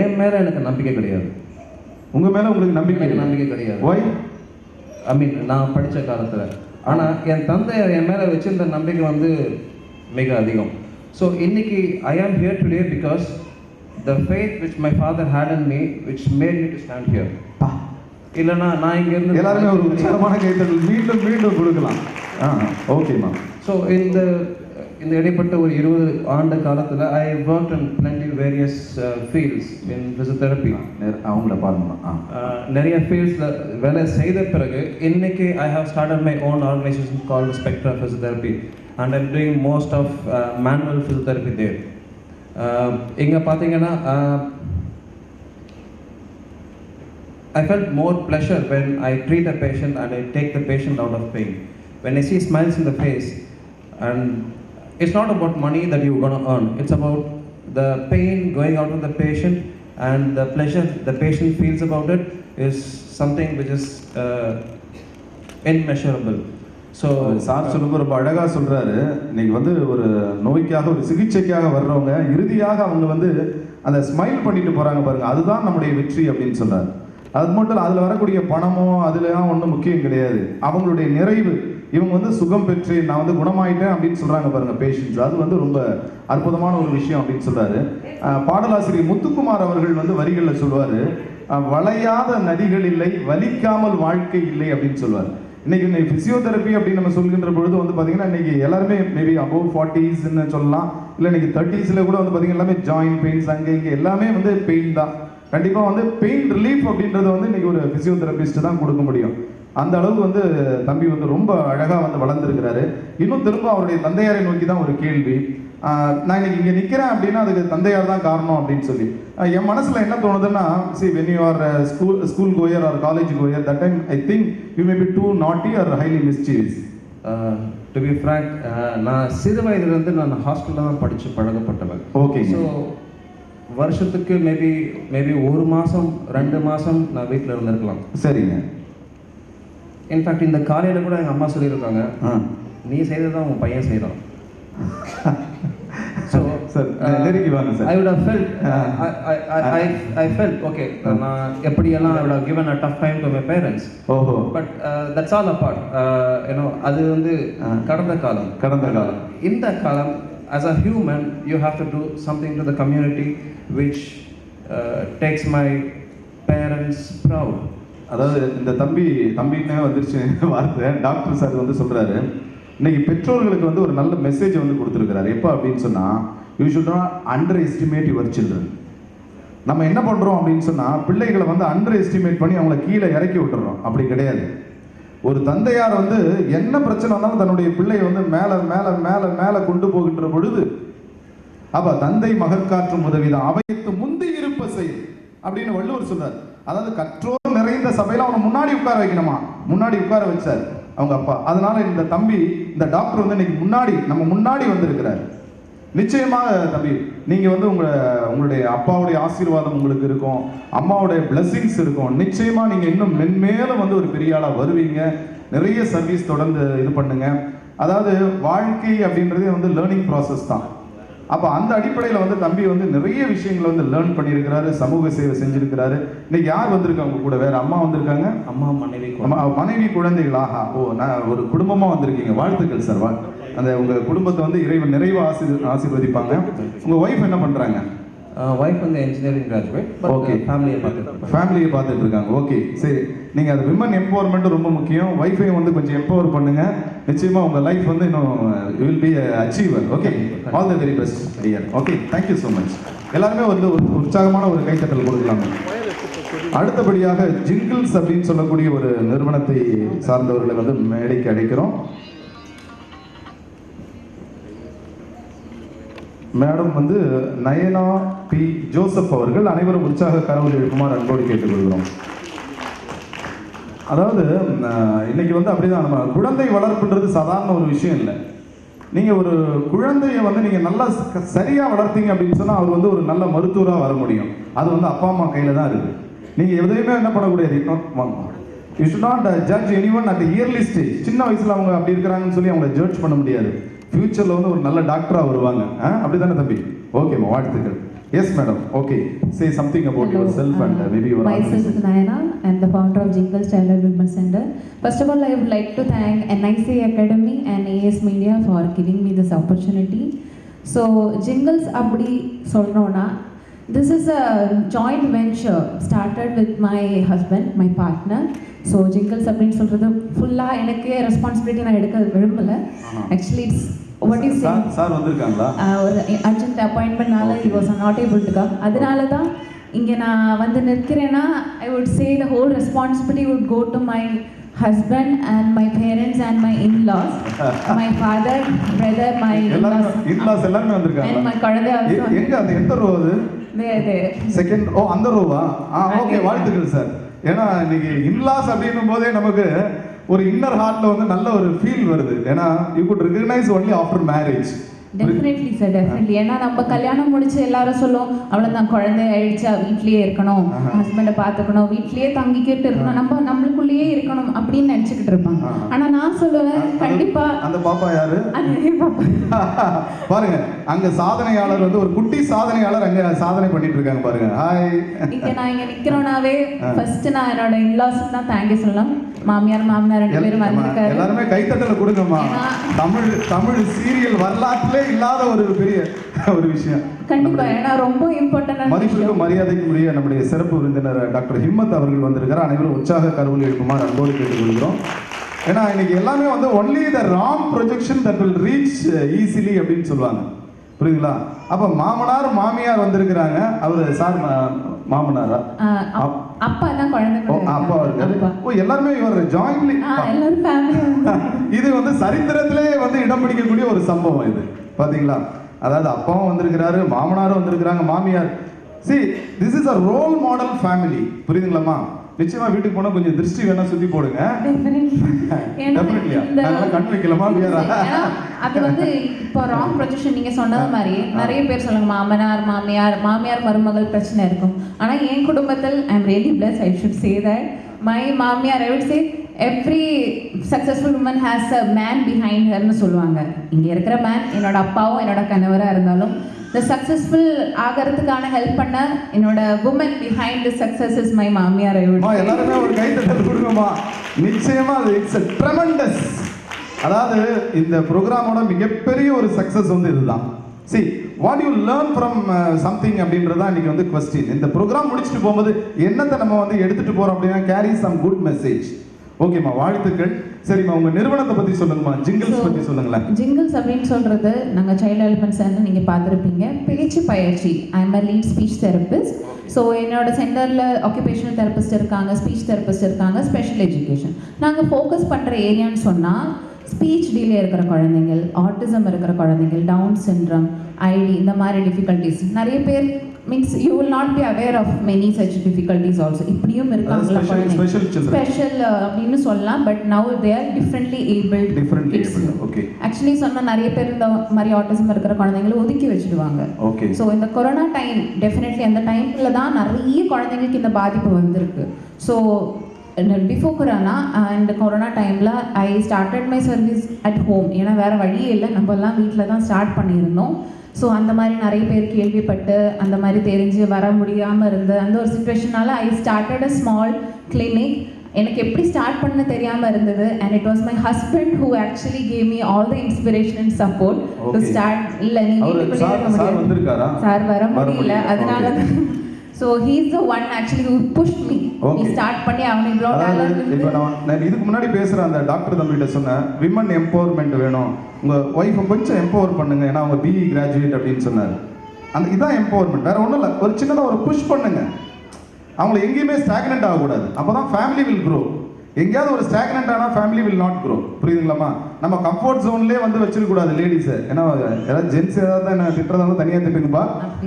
S4: என் மேல எனக்கு நம்பிக்கை கிடையாது.
S1: உங்க மேல உங்களுக்கு நம்பிக்கை
S4: கிடையாது.
S1: Why?
S4: ஐ மீன் நான் படித்த காலத்தில். ஆனால் என் தந்தை என் மேலே வச்சிருந்த நம்பிக்கை வந்து மிக அதிகம். ஸோ இன்னைக்கு I am here today because the faith which my father had in me which made me to stand here. இல்லைன்னா நான் இங்கேருந்து
S1: எல்லாருமே ஒரு உற்சாகமான கைத்தட்டல் மீண்டும் கொடுக்கலாம். ஓகேம்மா.
S4: ஸோ இந்த இடைப்பட்ட ஒரு 20 ஆண்டு காலத்தில் I work in plenty various fields in physiotherapy.
S1: அவங்கள பாருங்க.
S4: நிறைய ஃபீல்ட்ஸில் வேலை செய்த பிறகு இன்னைக்கு I have started my own organisation called Spectra physiotherapy and I'm doing most of manual physiotherapy there. இங்கே பார்த்தீங்கன்னா I felt more pleasure when I treat a patient and I take the patient out of pain. When I see smiles in the face, and it's not about money that you're going to earn. It's about the pain going out of the patient and the pleasure the patient feels about it is something which is immeasurable. So
S1: sir சொல்லும்போது ரொம்ப அழகாக சொல்கிறாரு. இன்னைக்கு வந்து ஒரு நோய்க்காக ஒரு சிகிச்சைக்காக வர்றவங்க இறுதியாக அவங்க வந்து அந்த ஸ்மைல் பண்ணிட்டு போகிறாங்க பாருங்கள், அதுதான் நம்முடைய வெற்றி அப்படின்னு சொல்கிறார். அது மட்டும் இல்லை, அதில் வரக்கூடிய பணமோ அதுலாம் ஒன்றும் முக்கியம் கிடையாது. அவங்களுடைய நிறைவு, இவங்க வந்து சுகம் பெற்று நான் வந்து குணமாயிட்டேன் அப்படின்னு சொல்கிறாங்க பாருங்கள் பேஷண்ட்ஸ், அது வந்து ரொம்ப அற்புதமான ஒரு விஷயம் அப்படின்னு சொல்கிறாரு. பாடலாசிரியர் முத்துக்குமார் அவர்கள் வந்து வரிகளில் சொல்லுவார், வளையாத நதிகள் இல்லை, வலிக்காமல் வாழ்க்கை இல்லை அப்படின்னு சொல்லுவார். இன்னைக்கு ஃபிசியோதெரப்பி அப்படின்னு நம்ம சொல்கின்ற பொழுது வந்து பார்த்தீங்கன்னா இன்னைக்கு எல்லாருமே மேபி அபவ் 40s சொல்லலாம், இல்லை இன்னைக்கு 30s கூட வந்து பார்த்தீங்கன்னா எல்லாமே ஜாயின்ட் பெயின்ஸ் அங்கே இங்கே எல்லாமே வந்து பெயின் தான். கண்டிப்பாக வந்து பெயின் ரிலீஃப் அப்படின்றத வந்து இன்னைக்கு ஒரு ஃபிசியோதெரபிஸ்ட் தான் கொடுக்க முடியும். அந்த அளவுக்கு வந்து தம்பி வந்து ரொம்ப அழகாக வந்து வளர்ந்துருக்கிறாரு. இன்னும் திரும்ப அவருடைய தந்தையாரை நோக்கி தான் ஒரு கேள்வி. நான் இன்னைக்கு இங்கே நிற்கிறேன் அப்படின்னா அதுக்கு தந்தையார் தான் காரணம் அப்படின்னு சொல்லி என் மனசில் என்ன தோணுதுன்னா, see when you are school goer or college goer, that time I think you may be too naughty or highly mischievous.
S4: To be frank, நான் சிறு வயதிலிருந்து நான் ஹாஸ்டலில் தான் படித்து பழகப்பட்டவன்.
S1: ஓகே.
S4: ஸோ வருஷத்துக்கு மேபி 1 மாதம் 2 மாதம் நான் வீட்டில் இருந்திருக்கலாம்.
S1: சரிங்க.
S4: இன்ஃபேக்ட் இந்த காலையில் கூட எங்கள் அம்மா சொல்லியிருக்காங்க, நீ செய்ததான் உன் பையன் செய்கிறான். So I would have felt I felt okay. நான் எப்படியெல்லாம் I would have given a tough time to my parents. But that's all apart. அது வந்து கடந்த காலம். இந்த காலம், as a human you have to do something to the community which takes my parents proud.
S1: அதாவது இந்த தம்பின்னே வந்துருச்சு வார்த்தை. டாக்டர் சார் வந்து சொல்றாரு, இன்னைக்கு பெற்றோர்களுக்கு வந்து ஒரு நல்ல மெசேஜ் வந்து கொடுத்துருக்கிறாரு. எப்போ அப்படின்னு சொன்னால், you should not under estimate your children. நம்ம என்ன பண்ணுறோம் அப்படின்னு சொன்னால், பிள்ளைகளை வந்து அண்டர் எஸ்டிமேட் பண்ணி அவங்கள கீழே இறக்கி விட்டுறோம். அப்படி கிடையாது. ஒரு தந்தையார் வந்து என்ன பிரச்சனை வந்தாலும் தன்னுடைய பிள்ளையை வந்து மேலே மேலே மேலே மேலே கொண்டு போகின்ற பொழுது, அப்போ தந்தை மகற்காற்றும் உதவிதான் அவைத்து முந்தி இருப்ப செயல் அப்படின்னு வள்ளுவர் சொல்றார். அதாவது கற்றோர் நிறைந்த சபையில் அவனை முன்னாடி உட்கார வைக்கணுமா, முன்னாடி உட்கார வச்சார் அவங்க அப்பா. அதனால இந்த தம்பி, இந்த டாக்டர் வந்து இன்னைக்கு நம்ம முன்னாடி வந்திருக்கிறார். நிச்சயமாக தம்பி, நீங்க வந்து உங்களுடைய அப்பாவுடைய ஆசீர்வாதம் உங்களுக்கு இருக்கும், அம்மாவுடைய பிளெஸிங்ஸ் இருக்கும். நிச்சயமா நீங்க இன்னும் மென்மேலும் வந்து ஒரு பெரிய ஆளா வருவீங்க. நிறைய சர்வீஸ் தொடர்ந்து இது பண்ணுங்க. அதாவது வாழ்க்கை அப்படின்றதே வந்து லேர்னிங் ப்ராசஸ் தான். அப்போ அந்த அடிப்படையில் வந்து தம்பி வந்து நிறைய விஷயங்களை வந்து லேர்ன் பண்ணியிருக்கிறாரு, சமூக சேவை செஞ்சிருக்கிறாரு. இன்னைக்கு யார் வந்திருக்காங்க கூட? வேற அம்மா வந்திருக்காங்க,
S4: அம்மா, மனைவி,
S1: மனைவி, குழந்தைகளா? நான் ஒரு குடும்பமா வந்திருக்கீங்க. வாழ்த்துக்கள் சார். அந்த உங்க குடும்பத்தை வந்து இறைவன் நிறைவா ஆசீர்வதிப்பாங்க. உங்க ஒய்ஃப் என்ன பண்றாங்க?
S4: ஒய்ஃப் வந்து இன்ஜினியரிங் கிராஜுவேட். ஓகே,
S1: ஃபேமிலியை பார்த்துட்டு இருக்காங்க. ஓகே, சரி. நீங்க அது விமன் எம்பவர்மெண்ட் ரொம்ப முக்கியம். ஒய்ஃபையும் வந்து கொஞ்சம் எம்பவர் பண்ணுங்க. நிச்சயமா உங்க லைஃப் வந்து இன்னும் you will B achiever. Okay, all the very best dear. Okay, thank you so much. எல்லாருமே வந்து ஒரு உற்சாகமான ஒரு கைத்தட்டல் கொடுக்கலாமே. அடுத்தபடியாக ஜிங்கிள்ஸ் அப்படின்னு சொல்லக்கூடிய ஒரு நிறுவனத்தை சார்ந்தவர்களை வந்து மேடைக்கு அழைக்கிறோம். மேடம் வந்து நயனா பி ஜோசப் அவர்கள். அனைவரும் உற்சாக கரவொலி எழுப்புமாறு அன்போடு கேட்டுக்கொள்கிறோம். அதாவது இன்னைக்கு வந்து அப்படிதான், நம்ம குழந்தை வளர்ப்புன்றது சாதாரண ஒரு விஷயம் இல்லை. நீங்க ஒரு குழந்தைய வந்து நீங்க நல்லா சரியா வளர்த்தீங்க அப்படின்னு சொன்னா அவர் வந்து ஒரு நல்ல மருத்துவராக வர முடியும். அது வந்து அப்பா அம்மா கையில தான் இருக்கு. நீங்க எதையுமே என்ன பண்ணக்கூடாது, you should not judge anyone at yearly stage. சின்ன வயசுல அவங்க அப்படி இருக்கிறாங்கன்னு சொல்லி அவங்களை ஜட்ஜ் பண்ண முடியாது. ஃபியூச்சர்ல வந்து ஒரு நல்ல டாக்டரா வருவாங்க. அப்படிதானே தம்பி? ஓகேம்மா, வாழ்த்துக்கள். Yes, madam. Okay. Say something about yourself and maybe your
S5: myself is Nayana. I am the founder of Jingles Child Development Center. First of all, I would like to thank NIC Academy and AS Media for giving me this opportunity. So, Jingles Abdi Solnona, this is a joint venture started with my husband, my partner. So, Jingles Abdi சொல்றது ஃபுல்லா எனக்கு responsibility நான் எடுக்க விரும்பல. Actually, it's what is
S1: sir வந்திருக்காங்களா?
S5: ஒரு urgent அப்பாயின்மெண்ட்னால he was not able to come. அதனால தான் இங்கே நான் வந்து நிற்கிறேன்னா I would say the whole responsibility would go to my husband and my parents and my in-laws, my father, brother, my
S1: in-laws எல்லாரும் வந்திருக்காங்க.
S5: and my குழந்தை also.
S1: எங்க அந்த எந்த ரோ அது? செகண்ட். ஓ, அந்த ரோவா? ஓகே, வாழ்த்துக்கள் சார். ஏன்னா இன்னைக்கு இன்லாஸ் அப்படின்னும் போதே நமக்கு ஒரு இன்னர் ஹார்ட்ல வந்து நல்ல ஒரு ஃபீல் வருது. ஏன்னா you good recognise only after marriage.
S5: Definitely sir, definitely. ஏன்னா நம்ம கல்யாணம் முடிச்சு எல்லாரும் சொல்லுவோம் அவ்வளோதான், குழந்தை ஆயிடுச்சா வீட்லயே இருக்கணும், ஹஸ்பண்டை பார்த்துக்கணும், வீட்லயே தங்கிக்கிட்டு இருக்கணும், நம்மளுக்குள்ளேயே இருக்கணும் அப்படின்னு நினச்சிக்கிட்டு இருப்பாங்க. ஆனால் நான் சொல்லுவேன் கண்டிப்பா.
S1: அந்த பாப்பா யாரு?
S5: அதே பாப்பா.
S1: பாருங்க, அங்க சாதனையாளர் வந்து ஒரு குட்டி சாதனையாளர் அங்க சாதனை பண்ணிட்டு இருக்காங்க பாருங்க. ஹாய்.
S5: நான் இங்க நிக்கிறோனாவே ஃபர்ஸ்ட் நான் என்னோட இன்லாஸ் தான் தேங்க்யூ சொல்லலாம். மாமியார் மாமனார் ரெண்டு பேரும் வந்திருக்காரு.
S1: எல்லாருமே கைத்தட்டல கொடுங்கம்மா. தமிழ் சீரியல் வரலாற்றிலே இல்லாத ஒரு பெரிய ஒரு விஷயம்.
S5: கண்டிப்பா, ஏன்னா ரொம்ப இம்பார்ட்டன்ட்.
S1: மதிப்புக்கு மரியாதைக்கு உரிய நம்முடைய சிறப்பு விருந்தினர் டாக்டர் ஹிம்மத் அவர்கள் வந்திருக்கிறார். அனைவரும் உற்சாக கரவொலி எழுப்புமாறு அன்போடு கேட்டுக்கொள்கிறோம். ஏன்னா இன்னைக்கு எல்லாமே வந்து only the wrong projection that will reach easily அப்படின்னு சொல்லுவாங்க. புரியுதுங்களா? அப்ப மாமனார் மாமியார் வந்திருக்கிறாங்க. அவரு சார் மாமனாரா?
S5: அப்பா தான் குழந்தை.
S1: அப்பா இருக்காரு. ஓ, எல்லாருமே இவர் ஜாயின்ட்லி
S5: எல்லாரும் ஃபேமிலி.
S1: இது வந்து சரித்திரத்திலே வந்து இடம் பிடிக்கக்கூடிய ஒரு சம்பவம் இது. பாத்தீங்களா? அதாவது அப்பாவும் வந்திருக்கிறாரு, மாமனாரும் வந்திருக்கிறாங்க, மாமியார். See, this is a role model family. புரியுதுங்களாமா? நிச்சயமா வீட்டுக்கு போனா கொஞ்சம் திருஷ்டி வேணா சுத்தி போடுங்க. கண் வைக்கலாமா?
S5: அது வந்து இப்போ ராங் ப்ரொஜெக்ஷன் நீங்க சொன்னது மாதிரி நிறைய பேர் சொல்லுங்க மாமியார் மருமகள் பிரச்சனை இருக்கும். ஆனா என் குடும்பத்தில் I am really bless. I should say that my மாமியார், I would say every successful woman has a man behind ஹர்னு சொல்லுவாங்க. இங்கே இருக்கிற மேன் என்னோட அப்பாவும் என்னோட கணவராக இருந்தாலும் the successful ஆகிறதுக்கான ஹெல்ப் பண்ண என்னோட woman behind the success is my மாமியார்.
S1: எல்லாருமே ஒரு கை தட்டல் கொடுங்கம்மா. நிச்சயமா இட்ஸ் a tremendous. அதாவது இந்த ப்ரோக்ராமோட மிகப்பெரிய ஒரு சக்சஸ் வந்து இதுதான். See, what you learn from something அப்படின்றதா இன்னைக்கு வந்து கொஸ்டின். இந்த ப்ரோக்ராம் முடிச்சுட்டு போகும்போது என்னத்தை நம்ம வந்து எடுத்துட்டு போறோம் அப்படின்னா கேரி சம் குட் மெசேஜ். ஓகேம்மா, வாழ்த்துக்கள். சரிம்மா, உங்க நிறுவனத்தை பத்தி சொல்லுங்கம்மா. ஜிங்கிள்ஸ் பத்தி சொல்லுங்களேன்.
S5: ஜிங்கிள்ஸ் அப்படின்னு சொல்றது நாங்கள் சைல்ட் டெவலப்மெண்ட் சென்டர் நீங்கள் பார்த்துருப்பீங்க. பேச்சு பயிற்சி. I am a lead speech therapist. So என்னோட சென்டரில் ஆக்குபேஷனல் தெரபிஸ்ட் இருக்காங்க, ஸ்பீச் தெரபிஸ்ட் இருக்காங்க, ஸ்பெஷல் எஜுகேஷன். நாங்கள் ஃபோக்கஸ் பண்ணுற ஏரியான்னு சொன்னால் ஸ்பீச் டிலே இருக்கிற குழந்தைங்கள், ஆட்டிசம் இருக்கிற குழந்தைங்கள், டவுன் சிண்ட்ரம், ஐடி, இந்த மாதிரி டிஃபிகல்ட்டிஸ். நிறைய பேர் means you will not be aware of many such difficulties also. இப்படியும் இருக்காங்களா
S1: special children.
S5: ஸ்பெஷல் அப்படின்னு சொல்லலாம். But now they are differently abled.
S1: Okay.
S5: Actually சொன்ன நிறைய பேர் இந்த மாதிரி ஆட்டிசம் இருக்கிற குழந்தைங்களை ஒதுக்கி வச்சிடுவாங்க.
S1: ஓகே.
S5: ஸோ இந்த கொரோனா டைம் டெஃபினெட்லி அந்த டைம்ல தான் நிறைய குழந்தைங்களுக்கு இந்த பாதிப்பு வந்திருக்கு. ஸோ பிஃபோர் கொரோனா இந்த கொரோனா டைமில் I started my service at home. ஏன்னா வேறு வழியே இல்லை, நம்மலாம் வீட்டில் தான் ஸ்டார்ட் பண்ணியிருந்தோம். ஸோ அந்த மாதிரி நிறைய பேர் கேள்விப்பட்டு அந்த மாதிரி தெரிஞ்சு வர முடியாமல் இருந்து அந்த ஒரு சுச்சுவேஷனால் I started a small clinic. எனக்கு எப்படி ஸ்டார்ட் பண்ண தெரியாமல் இருந்தது. And it was my husband who actually gave me all the inspiration and support to start. இல்லை நீ வீட்டுக்குள்ளே இருக்க முடியாது சார், வர முடியல, அதனால so he is the one actually who pushed me. நீ ஸ்டார்ட் பண்ணி அவங்க இவ்வளோ
S1: இப்போ நான் இதுக்கு முன்னாடி பேசுகிற அந்த டாக்டர் தம்பிகிட்ட சொன்னேன், விமன் எம்பவர்மெண்ட் வேணும், உங்கள் ஒய்ஃபை கொஞ்சம் எம்பவர் பண்ணுங்க, ஏன்னா அவங்க பிஇ கிராஜுவேட் அப்படின்னு சொன்னார். அந்த இதான் எம்பவர்மெண்ட், வேறு ஒன்றும் இல்லை. ஒரு சின்னதாக ஒரு புஷ் பண்ணுங்க, அவங்கள எங்கேயுமே ஸ்டாக்னெண்ட் ஆகக்கூடாது. அப்போ தான் ஃபேமிலி வில் க்ரோ. எங்கேயாவது ஒரு ஸ்டாக்னெண்ட் ஆனால் ஃபேமிலி வில் நாட் க்ரோ. புரியுதுங்களாமா? நம்ம கம்ஃபர்ட் ஜோன்லேயே வந்து வச்சிருக்கக்கூடாது லேடிஸை. ஏன்னா ஏதாவது ஜென்ஸ் ஏதாவது என்ன திட்டுறதாலும் தனியாக திட்டுங்கப்பா.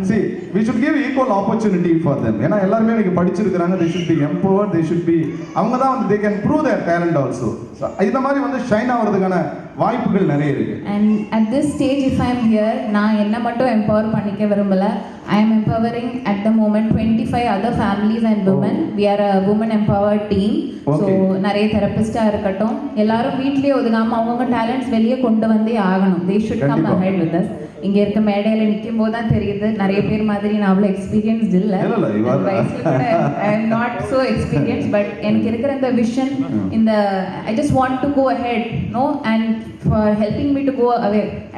S1: See we should give equal opportunity for them. ஏன்னா எல்லாருமே இன்னைக்கு படிச்சிருக்கிறாங்க. They should be empower, they should be, அவங்க தான் வந்து they can prove their talent also. இந்த மாதிரி வந்து ஷைன் ஆகிறதுக்கான வாய்ப்புகள் நிறைய இருக்கு.
S5: And at this stage if I am here, நான் என்ன மட்டும் எம்பவர் பண்ணிக்க விரும்பல. I am empowering at the moment 25 other families and women. We are a women empowered team. So நிறைய தெரபிஸ்டா இருக்கட்டும், எல்லாரும் வீட்லயே ஒதுங்காம அவங்க டேலண்ட்ஸ் வெளியே கொண்டு வந்தே ஆகணும். They should come ahead with us. இங்க இருக்க மேடையில நிற்கும் போது தான் தெரியுது நிறைய பேர் மாதிரி நான் அவ்வளோ எக்ஸ்பீரியன்ஸ் இல்லை. வயசுல கூட I am not so experience. But எனக்கு இருக்கிற இந்த விஷன், இந்த I just want to go ahead no. And for helping me to go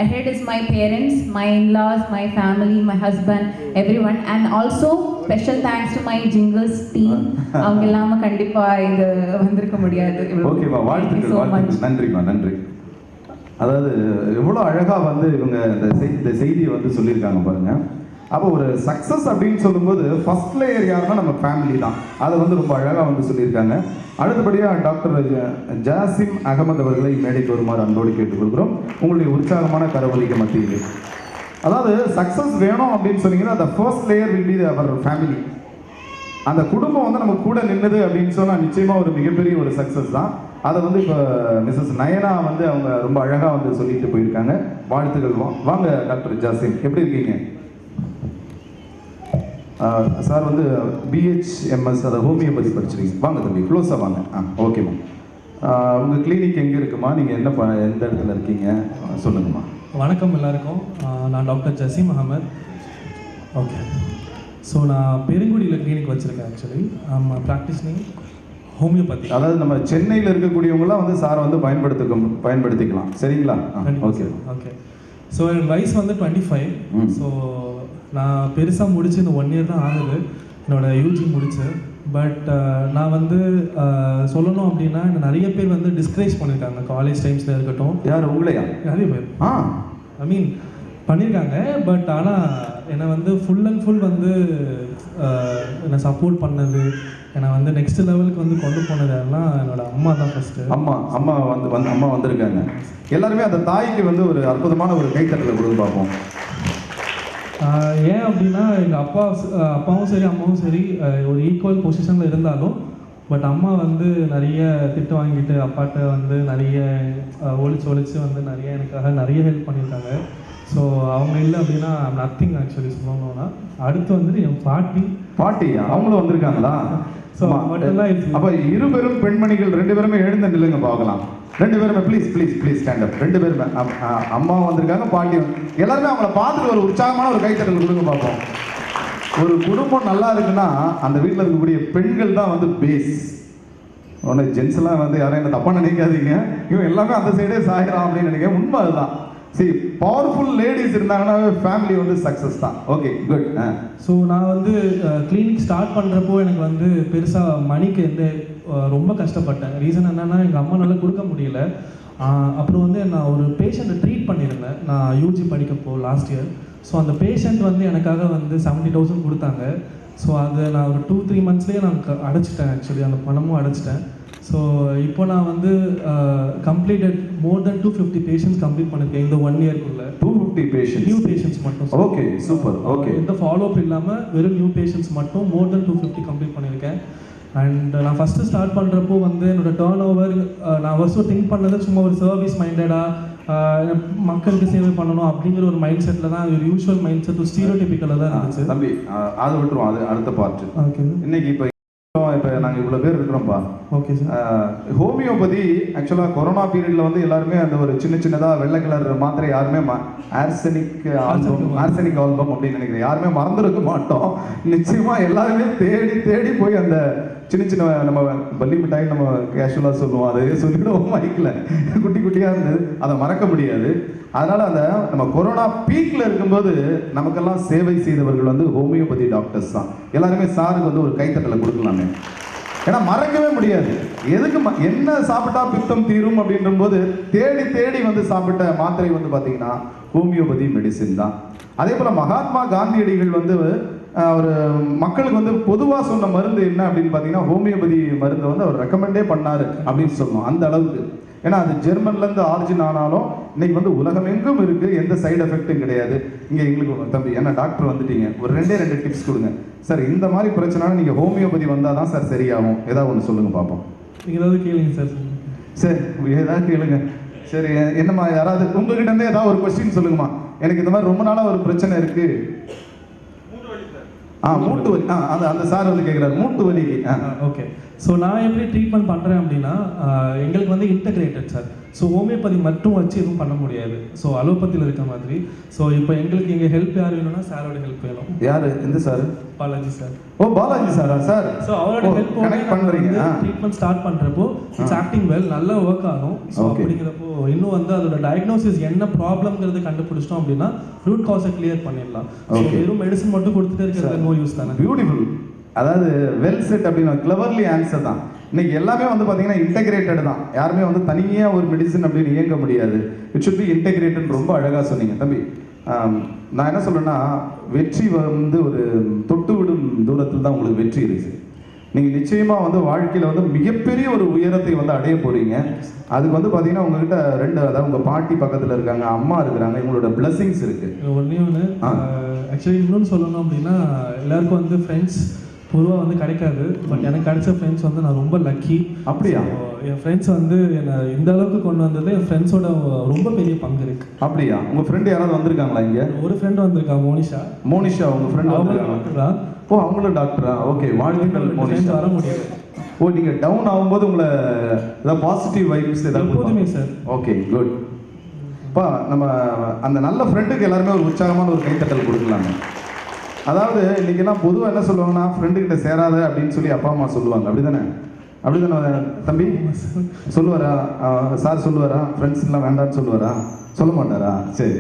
S5: ahead is my parents, my in-laws, my family, my husband, everyone. And also special thanks to my jingles team. அவங்க இல்லாம கண்டிப்பா இது வந்திருக்க முடியாது.
S1: ஓகேவா, வாழ்த்துக்கள். நன்றிமா, நன்றி. அதாவது எவ்வளோ அழகாக வந்து இவங்க இந்த செய்தியை வந்து சொல்லியிருக்காங்க பாருங்க. அப்போ ஒரு சக்ஸஸ் அப்படின்னு சொல்லும்போது ஃபர்ஸ்ட் லேயர் யாருன்னா நம்ம ஃபேமிலி தான். அதை வந்து ரொம்ப அழகாக வந்து சொல்லியிருக்காங்க. அடுத்தபடியாக டாக்டர் ஜாசிம் அகமது அவர்களை மேடைக்கு வருமாறு அன்போடு கேட்டுக்கொள்கிறோம். உங்களுடைய உற்சாகமான கரவொலிக்க மத்தியில், அதாவது சக்ஸஸ் வேணும் அப்படின்னு சொன்னீங்கன்னா அந்த first layer will be our family. அந்த குடும்பம் வந்து நம்ம கூட நின்னது அப்படின்னு சொன்னால் நிச்சயமாக ஒரு மிகப்பெரிய ஒரு சக்ஸஸ் தான். அதை வந்து இப்போ மிஸ்ஸஸ் நயனா வந்து அவங்க ரொம்ப அழகாக வந்து சொல்லிட்டு போயிருக்காங்க. வாழ்த்துக்கள். வாங்க டாக்டர் ஜாசிம், எப்படி இருக்கீங்க? சார் வந்து பிஹெச்எம்எஸ், அதை ஹோமியோபதி படிச்சிருக்கீங்க. வாங்க தம்பி, க்ளோஸாக வாங்க. ஓகேம்மா. உங்கள் கிளினிக் எங்கே இருக்குமா? நீங்கள் எந்த இடத்துல இருக்கீங்க சொல்லுங்கம்மா.
S3: வணக்கம் எல்லாருக்கும். நான் doctor Jaseem Ahmed. Okay, so நான் பெருங்குடியில் கிளினிக் வச்சுருக்கேன். ஆக்சுவலி ப்ராக்டிஸ்னிங் ஹோமியோபதி.
S1: அதாவது நம்ம சென்னையில் இருக்கக்கூடியவங்களாம் வந்து சாரை வந்து பயன்படுத்திக்கலாம். சரிங்களா? Okay
S3: okay. ஸோ என் வயசு வந்து 25. ஸோ நான் பெருசாக முடிச்சு இந்த 1 இயர் தான் ஆகுது என்னோடய யூஜி முடிச்சு. பட் நான் வந்து சொல்லணும் அப்படின்னா என்ன நிறைய பேர் வந்து டிஸ்கரேஜ் பண்ணியிருக்காங்க காலேஜ் டைம்ஸில் இருக்கட்டும்.
S1: யார், உங்களையா?
S3: நிறைய பேர் ஐ மீன் பண்ணியிருக்காங்க. பட் ஆனால் என்னை வந்து ஃபுல் அண்ட் ஃபுல் வந்து என்னை சப்போர்ட் பண்ணது, என்னை வந்து நெக்ஸ்ட் லெவலுக்கு வந்து கொண்டு போனது எல்லாம் என்னோட அம்மா தான் ஃபஸ்ட்டு.
S1: அம்மா வந்திருக்காங்க. எல்லாருமே அந்த தாய்க்கு வந்து ஒரு அற்புதமான ஒரு கைத்தட்டலை கொடுத்து பார்ப்போம்.
S3: ஏன் அப்படின்னா எங்கள் அப்பாவும் சரி அம்மாவும் சரி ஒரு ஈக்குவல் பொசிஷனில் இருந்தாலும், பட் அம்மா வந்து நிறைய திட்டு வாங்கிட்டு அப்பாட்ட வந்து நிறைய ஒழிச்சு வந்து நிறைய எனக்காக நிறைய ஹெல்ப் பண்ணியிருக்காங்க. ஸோ அவங்க இல்லை அப்படின்னா நத்திங் ஆக்சுவலி சொல்லணும்னா. அடுத்து வந்துட்டு என் பாட்டி
S1: அவங்களும் வந்திருக்காங்களா?
S3: ஸோ மட்டும்தான்.
S1: அப்போ இருபெரும் பெண்மணிகள் 2 பேருமே எழுந்த நில்லுங்க பார்க்கலாம். 2 பேருமே ப்ளீஸ் ஸ்டாண்ட் அப். 2 பேருமே, அம்மாவும் வந்திருக்காங்க, பாட்டியும். எல்லாருமே அவங்கள பார்த்துட்டு ஒரு உற்சாகமான ஒரு கைத்தட்டல் கொடுங்க பார்ப்போம். ஒரு குடும்பம் நல்லா இருக்குன்னா அந்த வீட்டில் இருக்கக்கூடிய பெண்கள் தான் வந்து பேஸ். ஒன்று ஜென்ஸ்லாம் வந்து யாரும் என்ன தப்பாக நினைக்காதீங்க, இவன் எல்லாமே அந்த சைடே சாயிறான் அப்படின்னு நினைக்கிறேன். உண்மை அதுதான். சரி, பவர்ஃபுல் லேடிஸ் இருந்தாங்கன்னா ஃபேமிலி வந்து சக்ஸஸ் தான். Okay, good.
S3: ஸோ நான் வந்து கிளினிக் ஸ்டார்ட் பண்ணுறப்போ எனக்கு வந்து பெருசாக மணிக்கு ரொம்ப கஷ்டப்பட்டேன். ரீசன் என்னென்னா எங்கள் அம்மானால கொடுக்க முடியல. அப்புறம் வந்து நான் ஒரு பேஷண்ட்டை ட்ரீட் பண்ணியிருந்தேன் நான் யூஜி படிக்கப்போ லாஸ்ட் இயர். ஸோ அந்த பேஷண்ட் வந்து எனக்காக வந்து 70,000 கொடுத்தாங்க. ஸோ அதை நான் ஒரு 2-3 மந்த்ஸ்லேயே நான் அடைச்சிட்டேன். ஆக்சுவலி அந்த பணமும் அடைச்சிட்டேன். ஸோ இப்போ நான் வந்து கம்ப்ளீட்டட் மோர் தென் 250 பேஷண்ட்ஸ் கம்ப்ளீட் பண்ணியிருக்கேன் இந்த 1 இயர்க்குள்ள.
S1: 250 பேஷண்ட்ஸ்,
S3: நியூ பேஷண்ட்ஸ் மட்டும்.
S1: Okay, super. ஓகே,
S3: இந்த ஃபாலோ அப் இல்லாமல் வெறும் நியூ பேஷண்ட்ஸ் மட்டும் மோர் தென் 250 கம்ப்ளீட் பண்ணியிருக்கேன். அண்ட் நான் ஃபஸ்ட்டு ஸ்டார்ட் பண்ணுறப்போ வந்து என்னோட டேர்ன் ஓவர் நான் வருஷம் திங்க் பண்ணது சும்மா ஒரு சர்வீஸ் மைண்டடாக மக்களுக்கு சேவை பண்ணணும் அப்படிங்கிற ஒரு மைண்ட் செட்டில் தான், ஒரு யூஷுவல் மைண்ட் செட், ஒரு ஸ்டீரியோடிபிக்கலாக தான் இருந்துச்சு.
S1: தம்பி அதை விட்டுருவோம், அது அடுத்த பார்ட்.
S3: ஓகே,
S1: இன்னைக்கு இப்போ நாங்கள் இவ்வளோ பேர் இருக்கிறோம்ப்பா.
S3: Okay sir.
S1: ஹோமியோபதி ஆக்சுவலாக கொரோனா பீரியடில் வந்து எல்லாருமே அந்த ஒரு சின்னதாக வெள்ளை கலர் மாத்திரை யாருமே ஆர்சனிக் ஆல்பம் அப்படின்னு நினைக்கிறேன், யாருமே மறந்துருக்க மாட்டோம். நிச்சயமாக எல்லாருமே தேடி தேடி போய் அந்த சின்ன நம்ம பள்ளி மிட்டாய் நம்ம கேஷுவலாக சொல்லுவோம், அதை சொல்லிவிடுவோம் மைக்கில், குட்டி குட்டியாக இருந்தது, அதை மறக்க முடியாது. அதனால் அந்த நம்ம கொரோனா பீக்கில் இருக்கும்போது நமக்கெல்லாம் சேவை செய்தவர்கள் வந்து ஹோமியோபதி டாக்டர்ஸ் தான். எல்லாருமே சாருக்கு வந்து ஒரு கைத்தட்டலை கொடுக்கலாமே, ஏன்னா மறக்கவே முடியாது. எதுக்கு என்ன சாப்பிட்டா பித்தம் தீரும் அப்படின்ற போது தேடி தேடி வந்து சாப்பிட்ட மாத்திரை வந்து பார்த்தீங்கன்னா ஹோமியோபதி மெடிசின் தான். அதே போல் மகாத்மா காந்தியடிகள் வந்து ஒரு மக்களுக்கு வந்து பொதுவாக சொன்ன மருந்து என்ன அப்படின்னு பார்த்தீங்கன்னா ஹோமியோபதி மருந்தை வந்து அவர் ரெக்கமெண்டே பண்ணார் அப்படின்னு சொல்லணும், அந்த அளவுக்கு. ஏன்னா அது ஜெர்மன்லேருந்து ஆரிஜின் ஆனாலும் இன்னைக்கு வந்து உலகமெங்கும் இருக்குது, எந்த சைடு எஃபெக்ட்டும் கிடையாது. இங்கே எங்களுக்கு தம்பி ஏன்னா டாக்டர் வந்துட்டீங்க, ஒரு 2 டிப்ஸ் கொடுங்க சார். இந்த மாதிரி பிரச்சனை நீங்கள் ஹோமியோபதி வந்தால் தான் சார் சரியாகும், ஏதாவது ஒன்று சொல்லுங்கள் பார்ப்போம்.
S3: நீங்கள் ஏதாவது கேளுங்க சார்.
S1: சரி, ஏதாவது கேளுங்க. சரி, என்னம்மா யாராவது உங்ககிட்ட இருந்தே ஏதாவது ஒரு கொஸ்டின் சொல்லுங்கம்மா. எனக்கு இந்த மாதிரி ரொம்ப நாளாக ஒரு பிரச்சனை இருக்குது. மூட்டு வலி. அந்த சார் வந்து கேட்குறாரு மூட்டு வலிக்கு.
S3: ஓகே, ஸோ நான் எப்படி ட்ரீட்மெண்ட் பண்ணுறேன் அப்படின்னா எங்களுக்கு வந்து இன்டகிரேட்டட் சார். ஸோ ஹோமியோபதி மட்டும் வச்சு எதுவும் பண்ண முடியாது. ஸோ அலோபதியில் இருக்க மாதிரி. ஸோ இப்போ எங்களுக்கு இங்கே ஹெல்ப் யார் வேணும்னா சாரோட ஹெல்ப் வேணும்.
S1: யார்? எந்த சார்?
S3: பாலாஜி சார்.
S1: ஓ, பாலாஜி சாரா சார்?
S3: ஸோ அவரோட ஹெல்ப்
S1: கனெக்ட் பண்ணுறீங்க.
S3: ட்ரீட்மெண்ட் ஸ்டார்ட் பண்ணுறப்போ இட்ஸ் ஆக்டிங் வெல், நல்லா ஒர்க் ஆகும். ஸோ அப்படிங்கிறப்போ இன்னும் வந்து அதோட டயக்னோசிஸ் என்ன ப்ராப்ளம்ங்கிறது கண்டுபிடிச்சிட்டோம் அப்படின்னா ரூட் காஸை கிளியர் பண்ணிடலாம். ஸோ வெறும் மெடிசன் மட்டும் கொடுத்துட்டே இருக்கிறது நோ யூஸ் தானே.
S1: பியூட்டிஃபுல். அதாவது வெல் செட் அப்படின்னு கிளவர்லி ஆன்சர் தான். இன்னைக்கு எல்லாமே வந்து பார்த்தீங்கன்னா இன்டெகிரேட்டட் தான். யாருமே வந்து தனியாக ஒரு மெடிசன் அப்படின்னு இயங்க முடியாது. It should be integrated. ரொம்ப அழகாக சொன்னீங்க தம்பி. நான் என்ன சொல்றேன்னா, வெற்றி வந்து ஒரு தொட்டு விடும் தூரத்தில் தான் உங்களுக்கு வெற்றி இருக்கு. நீங்கள் நிச்சயமாக வந்து வாழ்க்கையில் வந்து மிகப்பெரிய ஒரு உயரத்தை வந்து அடைய போறீங்க. அதுக்கு வந்து பார்த்தீங்கன்னா உங்ககிட்ட அதாவது உங்கள் பாட்டி பக்கத்தில் இருக்காங்க, அம்மா இருக்கிறாங்க, இவங்களோட பிளஸிங்ஸ் இருக்கு.
S3: ஒன்று ஆக்சுவலி இன்னொன்று சொல்லணும் அப்படின்னா எல்லாருக்கும் வந்து ஃப்ரெண்ட்ஸ் பொதுவாக வந்து கிடைக்காது. பட் எனக்கு கிடைச்ச ஃப்ரெண்ட்ஸ் வந்து நான் ரொம்ப லக்கி.
S1: அப்படியா?
S3: என் ஃப்ரெண்ட்ஸ் வந்து என்னை இந்த அளவுக்கு கொண்டு வந்தது என் ஃப்ரெண்ட்ஸோட ரொம்ப பெரிய பங்கு இருக்கு.
S1: அப்படியா? உங்கள் ஃப்ரெண்டு யாராவது வந்திருக்காங்களா இங்கே?
S3: ஒரு ஃப்ரெண்டு வந்திருக்கா, மோனிஷா.
S1: உங்கள் ஃப்ரெண்ட் வந்திருக்காங்களா? ஓ, அவங்களும் டாக்டரா? ஓகே, வாழ்த்துக்கள் மோனிஷா.
S3: வர முடியாது.
S1: ஓ, நீங்கள் டவுன் ஆகும்போது உங்களை ஏதாவது பாசிட்டிவ் வைப்ஸ் ஏதாவது
S3: எப்போதுமே சார்.
S1: Okay, good. அப்பா நம்ம அந்த நல்ல ஃப்ரெண்டுக்கு எல்லாருமே ஒரு உற்சாகமான ஒரு கைத்தட்டல் கொடுக்கலாங்க. அதாவது இன்னைக்கெல்லாம் பொதுவாக என்ன சொல்லுவாங்கன்னா ஃப்ரெண்டுக்கிட்ட சேராத அப்படின்னு சொல்லி அப்பா அம்மா சொல்லுவாங்க. அப்படிதானே தம்பி? சொல்லுவாரா சார்? சொல்லுவாரா ஃப்ரெண்ட்ஸ்லாம் வேண்டான்னு சொல்லுவாரா? சொல்ல மாட்டாரா? சரி,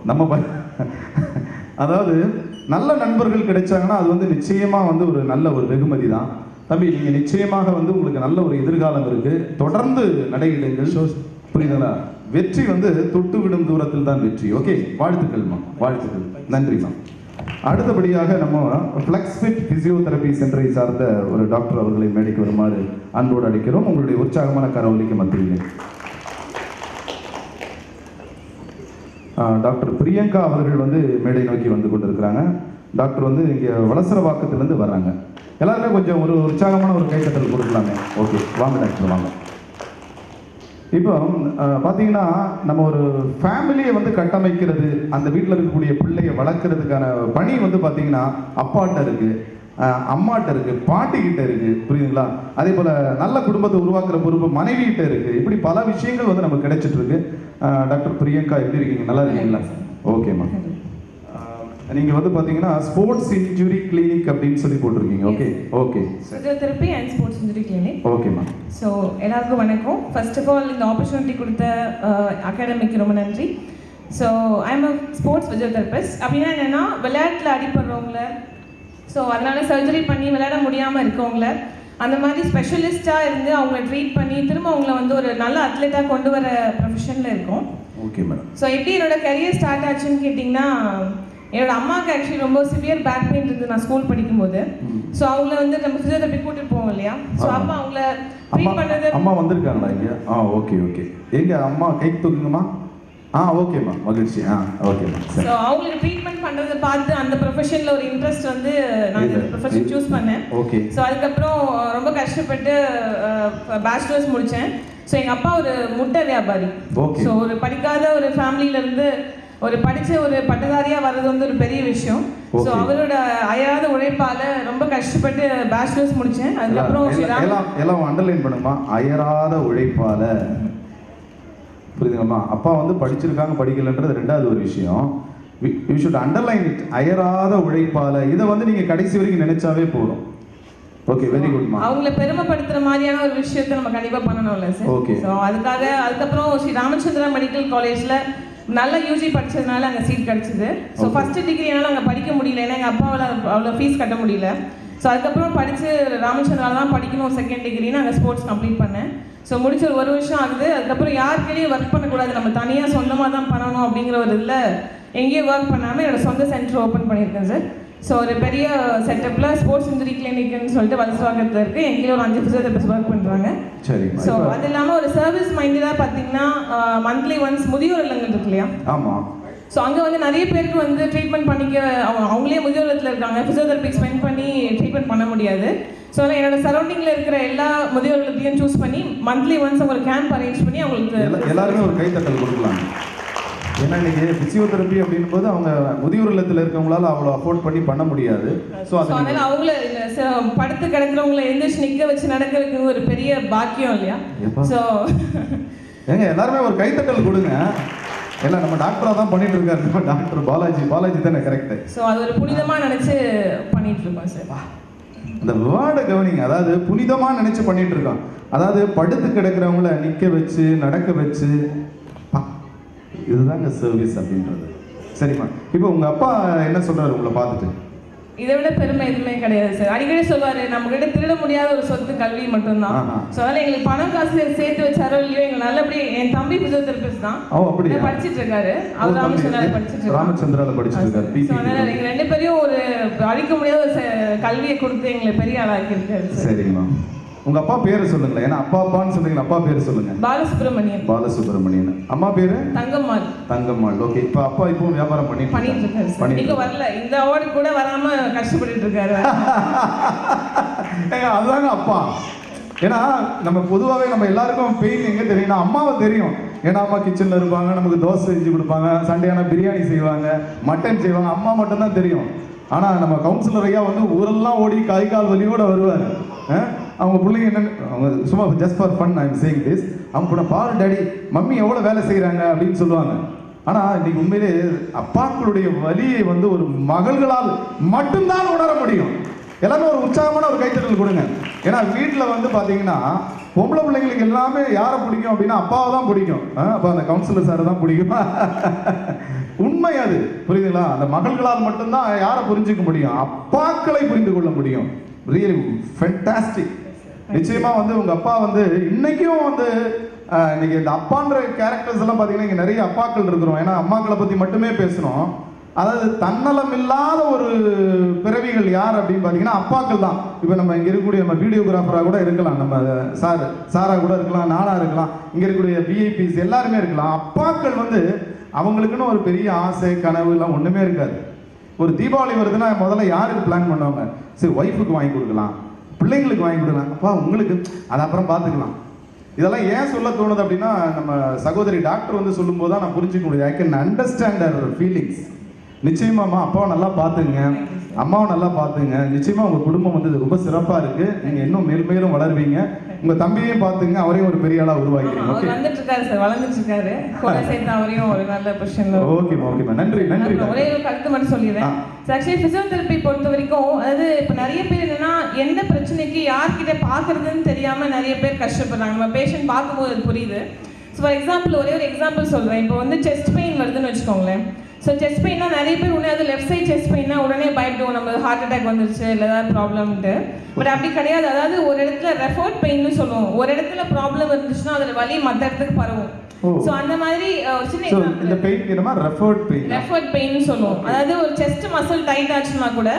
S1: நம்ம அதாவது நல்ல நண்பர்கள் கிடைச்சாங்கன்னா அது வந்து நிச்சயமாக வந்து ஒரு நல்ல ஒரு வெகுமதி தான். தம்பி, நீங்கள் நிச்சயமாக வந்து உங்களுக்கு நல்ல ஒரு எதிர்காலம் இருக்குது. தொடர்ந்து நடையிடுங்கள். புரியுதுங்களா? வெற்றி வந்து தொட்டு விடும் தூரத்தில் தான் வெற்றி. ஓகே, வாழ்த்துக்கள்மா, வாழ்த்துக்கள், நன்றிம்மா. அடுத்தபடியாக நம்ம ஃப்ளெக்ஸ்ஃபிட் பிசியோதெரபி சென்டரை சார்ந்த ஒரு டாக்டர் அவர்களை மேடைக்கு வருமாறு அன்போடு அழைக்கிறோம். உங்களுடைய உற்சாகமான கரவொலிக்கு மத்தியில் டாக்டர் பிரியங்கா அவர்கள் வந்து மேடை நோக்கி வந்து கொண்டிருக்கிறாங்க. டாக்டர் வந்து இங்கே வலசரவாக்கத்திலேருந்து வர்றாங்க. எல்லாருமே கொஞ்சம் ஒரு உற்சாகமான ஒரு கைத்தட்டல் கொடுக்கலாமே. ஓகே, வாங்க டாக்டர், வாங்க. இப்போ பார்த்தீங்கன்னா நம்ம ஒரு ஃபேமிலியை வந்து கட்டமைக்கிறது, அந்த வீட்டில் இருக்கக்கூடிய பிள்ளையை வளர்க்குறதுக்கான பணி வந்து பார்த்தீங்கன்னா அப்பாட்ட இருக்குது, அம்மாட்ட இருக்குது, பாட்டிக்கிட்ட இருக்குது. புரியுதுங்களா? அதே போல் நல்ல குடும்பத்தை உருவாக்குற பொறுப்பு மனைவிகிட்ட இருக்குது. இப்படி பல விஷயங்கள் வந்து நமக்கு கிடைச்சிட்டு இருக்கு. டாக்டர் பிரியங்கா எப்படி இருக்கீங்க? நல்லா இருக்கீங்களா? ஓகேம்மா. நீங்கள் வந்து பார்த்தீங்கன்னா ஸ்போர்ட்ஸ் இன்ஜுரி கிளினிக் அப்படின்னு சொல்லி போட்டிருக்கீங்க. Okay okay.
S6: Physiotherapy and sports injury clinic.
S1: ஓகேம்மா.
S6: ஸோ எல்லாருக்கும் வணக்கம். ஃபர்ஸ்ட் ஆஃப் ஆல் இந்த ஆப்பர்ச்சுனிட்டி கொடுத்த அகாடமிக்கு ரொம்ப நன்றி. So I am a sports physiotherapist. அப்படின்னா என்னென்னா விளையாட்டில் அடிப்படுறவங்கள, ஸோ அதனால சர்ஜரி பண்ணி விளையாட முடியாமல் இருக்கவங்கள, அந்த மாதிரி ஸ்பெஷலிஸ்ட்டாக இருந்து அவங்கள ட்ரீட் பண்ணி திரும்ப அவங்கள வந்து ஒரு நல்ல அத்லெட்டாக கொண்டு வர ப்ரொஃபஷனில் இருக்கோம்.
S1: Okay madam.
S6: ஸோ எப்படி என்னோட கரியர் ஸ்டார்ட் ஆச்சுன்னு கேட்டிங்கன்னா, என்னோட அம்மாவுக்கு ஆக்சுவலி ரொம்ப சிவியர் பேக் பெயின் இருந்தது நான் ஸ்கூல் படிக்கும்போது. ஸோ அவங்கள வந்து நம்ம ஃபிசியோதெரப்பி கூட்டிட்டு போவோம் இல்லையா, ஸோ அப்போ அவங்கள ட்ரீட் பண்ணது.
S1: அம்மா வந்திருக்காங்களா இங்க? Okay okay. எங்க அம்மா கை தூக்குங்கம்மா. ஓகேம்மா, மகிழ்ச்சி. ஓகேம்மா.
S6: ஸோ அவங்களுக்கு ட்ரீட்மெண்ட் பண்ணுறதை பார்த்து அந்த ப்ரொஃபஷனில் ஒரு இன்ட்ரெஸ்ட் வந்து நான் இந்த ப்ரொஃபஷன் சூஸ் பண்ணேன்.
S1: ஓகே.
S6: ஸோ அதுக்கப்புறம் ரொம்ப கஷ்டப்பட்டு பேச்சுலர்ஸ் முடித்தேன். ஸோ எங்கள் அப்பா ஒரு முட்டை வியாபாரி. ஸோ ஒரு படிக்காத ஒரு ஃபேமிலியிலேருந்து ஒரு படித்த ஒரு பட்டதாரியாக வர்றது வந்து ஒரு பெரிய விஷயம். ஸோ அவரோட அயராத உழைப்பால் ரொம்ப கஷ்டப்பட்டு பேச்சுலர்ஸ் முடித்தேன். அதுக்கப்புறம்
S1: எல்லாம் அண்டர்லைன் பண்ணுமா, அயராத உழைப்பால். புரியுதுங்கம்மா? அப்பா வந்து படிச்சிருக்காங்க படிக்கலன்றது ரெண்டாவது ஒரு விஷயம். யூ ஷுட் அண்டர்லைன் இட், அயராத உழைப்பால். இதை வந்து நீங்கள் கடைசி வரைக்கும் நினைச்சாவே போதும். ஓகே, வெரி குட்மா.
S6: அவங்கள பெருமைப்படுத்துற மாதிரியான ஒரு விஷயத்தை நம்ம கண்டிப்பா பண்ணணும்ல சார்.
S1: ஓகே.
S6: ஸோ அதுக்கப்புறம் ஸ்ரீ ராமச்சந்திரா மெடிக்கல் காலேஜில் நல்ல யூஜி படிச்சதுனால அங்கே சீட் கிடச்சிது. ஸோ ஃபஸ்ட்டு டிகிரி என்னால் அங்கே படிக்க முடியல, ஏன்னா எங்கள் அப்பாவால் அவ்வளோ ஃபீஸ் கட்ட முடியல. ஸோ அதுக்கப்புறம் படித்து ராமச்சந்திராவில் தான் படிக்கணும் செகண்ட் டிகிரின்னு அங்கே ஸ்போர்ட்ஸ் கம்ப்ளீட் பண்ணேன். ஸோ முடிச்ச ஒரு வருஷம் ஆகுது. அதுக்கப்புறம் யாருக்கிட்டையும் ஒர்க் பண்ணக்கூடாது, நம்ம தனியாக சொந்தமாக தான் பண்ணணும் அப்படிங்கிற ஒரு இதில் எங்கேயும் ஒர்க் பண்ணாமல் என்னோட சொந்த சென்டர் ஓப்பன் பண்ணியிருக்கேன் சார். ஸோ ஒரு பெரிய செட்டப்பில் ஸ்போர்ட்ஸ் இன்ஜுரி கிளினிக்னு சொல்லிட்டு வலசவாக்கத்தில் இருக்குது. என் கீழே ஒரு 5 ஃபிசியோதெரபிஸ்ட் ஒர்க் பண்ணுறாங்க.
S1: சரி.
S6: ஸோ அது இல்லாமல் ஒரு சர்வீஸ் மைண்டடாக பார்த்தீங்கன்னா மந்த்லி ஒன்ஸ் முதியோர் இல்லங்கள் இருக்கு இல்லையா?
S1: ஆமாம்.
S6: ஸோ அங்கே வந்து நிறைய பேருக்கு வந்து ட்ரீட்மெண்ட் பண்ணிக்க அவங்களே முதியோர் இல்லத்தில் இருக்காங்க, ஃபிசியோதெரபி ஸ்பெண்ட் பண்ணி ட்ரீட்மெண்ட் பண்ண முடியாது. ஸோ அதனால் என்னோட சரௌண்டிங்கில் இருக்கிற எல்லா முதியோர் இல்லத்தையும் சூஸ் பண்ணி மந்த்லி ஒன்ஸ் அவங்களுக்கு கேம்ப் அரேஞ்ச் பண்ணி அவங்களுக்கு
S1: எல்லாருமே ஒரு கைத்தட்டல் கொடுக்கலாம். ஏன்னா இன்னைக்கு பிசியோதெரப்பி அப்படின் போது அவங்க முதியோர் இல்லத்தில் இருக்கவங்களால அவ்வளோ அஃபோர்ட் பண்ணி பண்ண முடியாது. ஸோ
S6: அதனால அவங்கள படுத்து கிடக்கிறவங்களை எந்திரிச்சு நிற்க வச்சு நடக்கிறதுக்கு ஒரு பெரிய பாக்கியம் இல்லையா? ஸோ
S1: ஏங்க எல்லாருமே ஒரு கைத்தட்டல் கொடுங்க. எல்லாம் நம்ம டாக்டராக தான் பண்ணிட்டு இருக்காரு, நம்ம டாக்டர் பாலாஜி தானே? கரெக்டு.
S6: ஸோ அது ஒரு புனிதமாக நினச்சி பண்ணிட்டு இருக்கோம் சார்.
S1: அந்த வேர்டை கவனிங்க, அதாவது புனிதமாக நினச்சி பண்ணிட்டு இருக்கோம். அதாவது படுத்து கிடக்கிறவங்கள நிற்க வச்சு நடக்க வச்சு, இதுதாங்க சர்வீஸ் அப்படின்றது. சரிம்மா, இப்போ உங்கள் அப்பா என்ன சொல்கிறாரு உங்களை பார்த்துட்டு?
S6: இதை விட பெருமை எதுவுமே கிடையாது சார். அடிக்கடி சொல்லுவார், நம்ம கிட்ட திருட முடியாத ஒரு சொத்து கல்வி மட்டும்தான். ஸோ அதனால எங்களுக்கு பணம் காசு சேர்த்து வச்சாரோ இல்லையோ எங்களுக்கு நல்லபடியே. என் தம்பி பிசியோதெரபிஸ்ட் தான், படிச்சுட்டு இருக்காரு. அவர் ராமச்சந்திராவில் படிச்சுட்டு இருக்காரு. ஸோ அதனால எங்க 2 பேரையும் ஒரு அழிக்க முடியாத ஒரு கல்வியை கொடுத்து எங்களை பெரிய ஆளாக்கி இருக்காரு.
S1: சரிங்கம்மா, உங்க அப்பா பேரு சொல்லுங்களேன். ஏன்னா அப்பான்னு சொன்னீங்க, அப்பா பேரு சொல்லுங்க. பாலசுப்ரமணியன். அம்மா பேரு தங்கம்மாள். ஓகே. இப்போ அப்பா இப்போ வியாபாரம் பண்ணிட்டு இருக்காரு.
S6: நீங்க வரல, இந்த அவார்டு கூட வராம கஷ்டப்பட்டு இருக்காரு.
S1: அதுதாங்க அப்பா. ஏன்னா நம்ம பொதுவாகவே நம்ம எல்லாருக்கும் பெயின் எங்க தெரியும்னா அம்மாவை தெரியும். ஏன்னா அம்மா கிச்சன்ல இருப்பாங்க, நமக்கு தோசை செஞ்சு கொடுப்பாங்க, சண்டையான பிரியாணி செய்வாங்க, மட்டன் செய்வாங்க. அம்மா மட்டும்தான் தெரியும். ஆனா நம்ம கவுன்சிலர் ஐயா வந்து ஊரெல்லாம் ஓடி கை கால் வலியோட வருவார். அவங்க பிள்ளைங்க என்ன, அவங்க சும்மா just for fun I am saying this, அவங்க கூட பாரு டாடி மம்மி எவ்வளோ வேலை செய்கிறாங்க அப்படின்னு சொல்லுவாங்க. ஆனால் இன்னைக்கு உண்மையிலே அப்பாக்களுடைய வலியை வந்து ஒரு மகள்களால் மட்டும்தான் உணர முடியும். எல்லாமே ஒரு உற்சாகமான ஒரு கைத்தட்டல் கொடுங்க. ஏன்னா வீட்டில் வந்து பார்த்தீங்கன்னா பொம்பளை பிள்ளைங்களுக்கு எல்லாமே யாரை பிடிக்கும் அப்படின்னா அப்பாவை தான் பிடிக்கும். அப்போ அந்த கவுன்சிலர் சார் தான் பிடிக்கும். உண்மை அது, புரியுதுங்களா? அந்த மகள்களால் மட்டும்தான் யாரை புரிஞ்சுக்க முடியும், அப்பாக்களை புரிந்து கொள்ள முடியும். Really fantastic. நிச்சயமா வந்து உங்க அப்பா வந்து இன்னைக்கும் வந்து இன்னைக்கு இந்த அப்பான்ற கேரக்டர்ஸ் எல்லாம் பார்த்தீங்கன்னா இங்கே நிறைய அப்பாக்கள் இருக்கிறோம். ஏன்னா அம்மாக்களை பற்றி மட்டுமே பேசணும். அதாவது தன்னலம் இல்லாத ஒரு பிறவிகள் யார் அப்படின்னு பார்த்தீங்கன்னா அப்பாக்கள் தான். இப்போ நம்ம இங்கே இருக்கக்கூடிய நம்ம வீடியோகிராஃபராக கூட இருக்கலாம், நம்ம சாரா கூட இருக்கலாம், நானா இருக்கலாம், இங்கே இருக்கக்கூடிய விஐபிஸ் எல்லாருமே இருக்கலாம். அப்பாக்கள் வந்து அவங்களுக்குன்னு ஒரு பெரிய ஆசை கனவு எல்லாம் ஒன்றுமே இருக்காது. ஒரு தீபாவளி வருதுன்னா முதல்ல யாருக்கு பிளான் பண்ணுவாங்க? சரி ஒய்ஃபுக்கு வாங்கி கொடுக்கலாம், பிள்ளைங்களுக்கு வாங்கி கொடுக்கலாம், அப்பா உங்களுக்கு அது அப்புறம் பார்த்துக்கலாம். இதெல்லாம் ஏன் சொல்ல தோணுது அப்படின்னா நம்ம சகோதரி டாக்டர் வந்து சொல்லும்போது தான் நான் புரிஞ்சுக்க முடியுது. ஐ கேன் அண்டர்ஸ்டாண்ட் அவர் ஃபீலிங்ஸ். நிச்சயமாம்மா அப்பாவை நல்லா பார்த்துங்க, அம்மாவை நல்லா பார்த்துங்க. நிச்சயமா உங்க குடும்பம் வந்து ரொம்ப சிறப்பா இருக்கு. நீங்க இன்னும் மேலும் வளருவீங்க. உங்க தம்பியையும் பார்த்துங்க, அவரையும் ஒரு பெரிய ஆளா உருவாக்கிடுங்க.
S6: ஓகே, வந்துட்டு இருக்காரு சார், வளர்ந்துட்டு இருக்காரு. கூட சேர்த்து அவரையும் ஒரு நல்ல பொசிஷன்ல.
S1: ஓகேமா, நன்றி.
S6: ஒரே ஒரு கருத்து மட்டும் சொல்லிடுறேன். ஆக்சுவலி பிசியோதெரபி பொறுத்த வரைக்கும் அதாவது இப்போ நிறைய பேர் என்னன்னா எந்த பிரச்சனைக்கு யார்கிட்ட பார்க்கறதுன்னு தெரியாம நிறைய பேர் கஷ்டப்படுறாங்க. நம்ம பேஷண்ட் பார்க்கும்போது அது புரியுது. ஸோ ஃபார் எக்ஸாம்பிள் ஒரே ஒரு எக்ஸாம்பிள் சொல்றேன். இப்போ வந்து செஸ்ட் பெயின் வருதுன்னு வச்சுக்கோங்களேன். ஸோ செஸ்ட் பெயின்னா நிறைய பேர் உடனே அது லெஃப்ட் சைட் செஸ்ட் பெயின்னா உடனே பயப்படுவோம், நம்ம ஹார்ட் அட்டாக் வந்துருச்சு இல்லை ஏதாவது ப்ராப்ளம்ட்டு. பட் அப்படி கிடையாது. அதாவது ஒரு இடத்துல ரெஃபர்ட் பெயின்னு சொல்லுவோம். ஒரு இடத்துல ப்ராப்ளம் இருந்துச்சுன்னா அதில் வலி மற்ற இடத்துக்கு பரவும். ஸோ அந்த மாதிரி ஒரு சின்ன
S1: ஸோ
S6: எக்ஸாம்பிள்
S1: இந்த பெயின் என்னமா ரெஃபர்ட் பெயின்.
S6: ரெஃபர்ட் பெயின் சொல்லுவோம். அதாவது ஒரு செஸ்ட் மசில் டைட் ஆச்சுன்னா கூட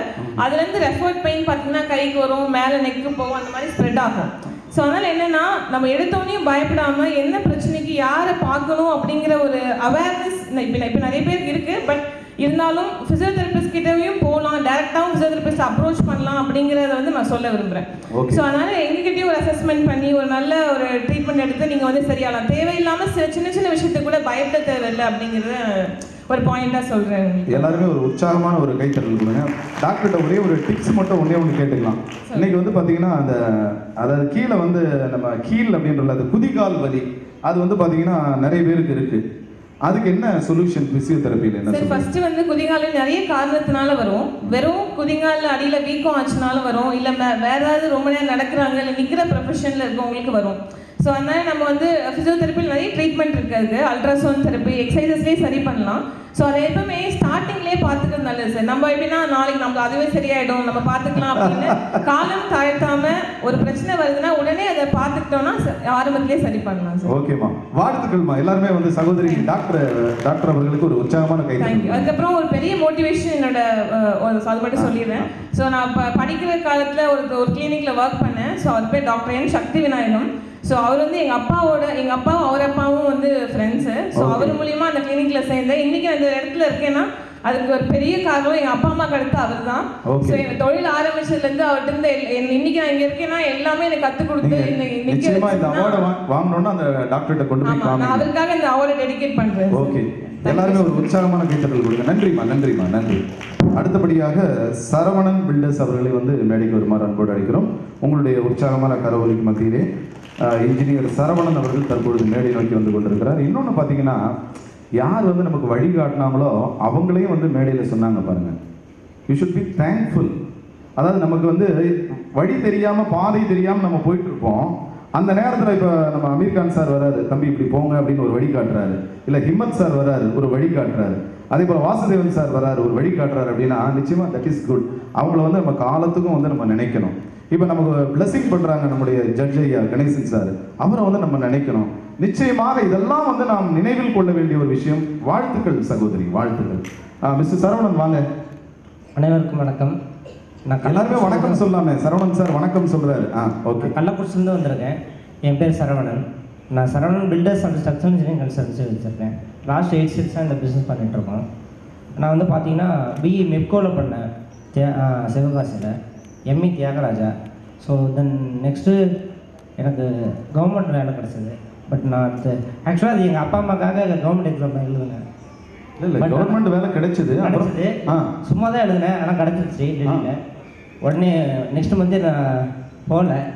S6: அதுலேருந்து ரெஃபர்ட் பெயின் பார்த்தீங்கன்னா கைக்கு வரும், மேலே நெக்கு போகும், அந்த மாதிரி ஸ்ப்ரெட் ஆகும். ஸோ அதனால் என்னென்னா நம்ம எடுத்தோடனையும் பயப்படாமல் என்ன பிரச்சனைக்கு யாரை பார்க்கணும் அப்படிங்கிற ஒரு அவேர்னஸ் இப்போ நிறைய பேருக்கு இருக்குது. பட் இருந்தாலும் ஃபிசியோதெரபிஸ்ட் கிட்டேயும் போகலாம், டேரெக்டாகவும் ஃபிசியோதெரபிஸ்ட் அப்ரோச் பண்ணலாம் அப்படிங்கிறத வந்து நான் சொல்ல விரும்புகிறேன். ஸோ அதனால் எங்ககிட்டயும் ஒரு அசஸ்மெண்ட் பண்ணி ஒரு நல்ல ஒரு ட்ரீட்மெண்ட் எடுத்து நீங்கள் வந்து சரியாகலாம். தேவையில்லாமல் சின்ன சின்ன விஷயத்துக்கு கூட பயப்பட தேவையில்லை அப்படிங்கிறத ஒரு பாயிண்டாக சொல்கிறேன்.
S1: எல்லாருமே ஒரு உற்சாகமான ஒரு கைத்தட்டல் கொடுங்க. டாக்டர்கிட்ட ஒரே ஒரு டிப்ஸ் மட்டும் ஒன்று கேட்டுக்கலாம். இன்னைக்கு வந்து பார்த்தீங்கன்னா அதாவது கீழே வந்து நம்ம கீழ் அப்படின்றல அது குதிகால் வலி, அது வந்து பார்த்தீங்கன்னா நிறைய பேருக்கு இருக்கு. அதுக்கு என்ன சொல்யூஷன் பிசியோதெரபியில் என்ன?
S6: சார் ஃபர்ஸ்ட் வந்து குதிகாலில் நிறைய காரணத்தினால வரும். வெறும் குதிகாலில் அடியில் வீக்கம் ஆச்சுனால வரும், இல்லை வேற ஏதாவது ரொம்ப நேரம் நடக்கிறாங்க இல்லை நிற்கிற ப்ரொஃபஷனில் இருக்கவங்களுக்கு வரும். ஸோ அதனால நம்ம வந்து ஃபிசியோதெரப்பியில் நிறைய ட்ரீட்மெண்ட் இருக்குது. அல்ட்ராசவுண்ட் தெரப்பி, எக்ஸசைசஸ்லேயே சரி பண்ணலாம். ஸோ அதை எப்பவுமே ஸ்டார்டிங்லேயே பார்த்துக்கிறது நல்லது சார். நம்ம எப்படின்னா நாளைக்கு நமக்கு அதுவே சரியாயிடும், நம்ம பார்த்துக்கலாம் அப்படின்னு காலம் தாழ்த்தாமல் ஒரு பிரச்சனை வருதுன்னா உடனே அதை பார்த்துக்கிட்டோம்னா ஆரம்பத்திலே சரி பண்ணலாம் சார்.
S1: ஓகேம்மா, வாழ்த்துக்கள்மா. எல்லாருமே வந்து சகோதரி டாக்டர் அவர்களுக்கு ஒரு உற்சாகமான கை.
S6: தேங்க்யூ. அதுக்கப்புறம் ஒரு பெரிய மோட்டிவேஷன் என்னோட அது மட்டும் சொல்லிடுறேன். ஸோ நான் இப்போ படிக்கிற காலத்தில் ஒரு கிளினிக்கில் ஒர்க் பண்ணேன். ஸோ அவர் பேர் டாக்டர் என் சக்தி விநாயகம். ஸோ அவர் வந்து எங்கள் அப்பாவும் அவர் அப்பாவும் வந்து ஃப்ரெண்ட்ஸு. ஸோ அவர் மூலியமாக அந்த கிளினிக்கில் சேர்ந்தேன். இன்றைக்கி அந்த இடத்துல இருக்கேன்னா அதுக்கு ஒரு பெரிய காரணம் எங்கள் அப்பா அம்மாவுக்கு அடுத்து அவர் தான். ஸோ எங்கள் தொழில் ஆரம்பிச்சதுலேருந்து அவர்கிட்ட இருந்து இன்னைக்கு நான் இங்கே இருக்கேன்னா எல்லாமே எனக்கு கற்றுக் கொடுத்து
S1: வாங்கணும்னா அந்த டாக்டர்கிட்ட கொண்டு போய்
S6: நான் அவருக்காக இந்த அவார்டை டெடிகேட் பண்ணுறேன்.
S1: ஓகே, எல்லாருமே ஒரு உற்சாகமான கைத்தட்டல் கொடுங்க. நன்றிம்மா. நன்றி. அடுத்தபடியாக சரவணன் பில்டர்ஸ் அவர்களை வந்து மேடைக்கு வருமாறு அன்போடு அழைக்கிறோம். உங்களுடைய உற்சாகமான கரவொலிக்கு மத்தியிலே இன்ஜினியர் சரவணன் அவர்கள் தற்பொழுது மேடை நோக்கி வந்து கொண்டிருக்கிறார். இன்னொன்று பார்த்தீங்கன்னா, யார் வந்து நமக்கு வழிகாட்டினாங்களோ அவங்களையும் வந்து மேடையில் சொன்னாங்க பாருங்க, யூ ஷுட் பி தேங்க்ஃபுல். அதாவது நமக்கு வந்து வழி தெரியாமல் பாதை தெரியாமல் நம்ம போயிட்டு இருப்போம். அந்த நேரத்தில் இப்போ நம்ம அமீர்கான் சார் வராரு, தம்பி இப்படி போங்க அப்படின்னு ஒரு வழி காட்டுறாரு. இல்லை ஹிம்மத் சார் வராரு, ஒரு வழி காட்டுறாரு. அதே போல் வாசுதேவன் சார் வராரு, ஒரு வழி காட்டுறாரு. அப்படின்னா நிச்சயமாக தட் இஸ் குட். அவங்கள வந்து நம்ம காலத்துக்கும் வந்து நம்ம நினைக்கணும். இப்போ நமக்கு பிளஸிங் பண்ணுறாங்க நம்முடைய ஜட்ஜ் ஐயா கணேசன் சார், அவரை வந்து நம்ம நினைக்கணும். நிச்சயமாக இதெல்லாம் வந்து நாம் நினைவில் கொள்ள வேண்டிய ஒரு விஷயம். வாழ்த்துக்கள் சகோதரி, வாழ்த்துக்கள். மிஸ்டர் சரவணன் வாங்க.
S7: அனைவருக்கும் வணக்கம். நான்
S1: எல்லாருமே வணக்கம் சொல்லாமே. சரவணன் சார் வணக்கம் சொல்கிறாரு. ஓகே.
S7: கள்ளக்குறிச்சிலேருந்து வந்திருக்கேன். என் பேர் சரவணன். நான் Saravanan filters and structure engineering consultancy வச்சுருக்கேன். லாஸ்ட் 8 இயர்ஸாக இந்த பிஸ்னஸ் பண்ணிகிட்ருக்கோம். நான் வந்து பார்த்தீங்கன்னா பிஇ மெப்கோவில் பண்ணேன், சிவகாசியில். ME Thiagaraja. So then next எனக்கு கவர்மெண்ட் வேலை கிடச்சிது. பட் நான் ஆக்சுவலாக அது எங்கள் அப்பா அம்மாக்காக கவர்மெண்ட் எக்ஸாம் எழுதுனேன்.
S1: இல்லை கவர்மெண்ட் வேலை கிடைச்சது,
S7: சும்மா தான் எழுதினேன். ஆனால் கிடச்சிருச்சு டெல்லியில். உடனே நெக்ஸ்ட் மந்த்து நான்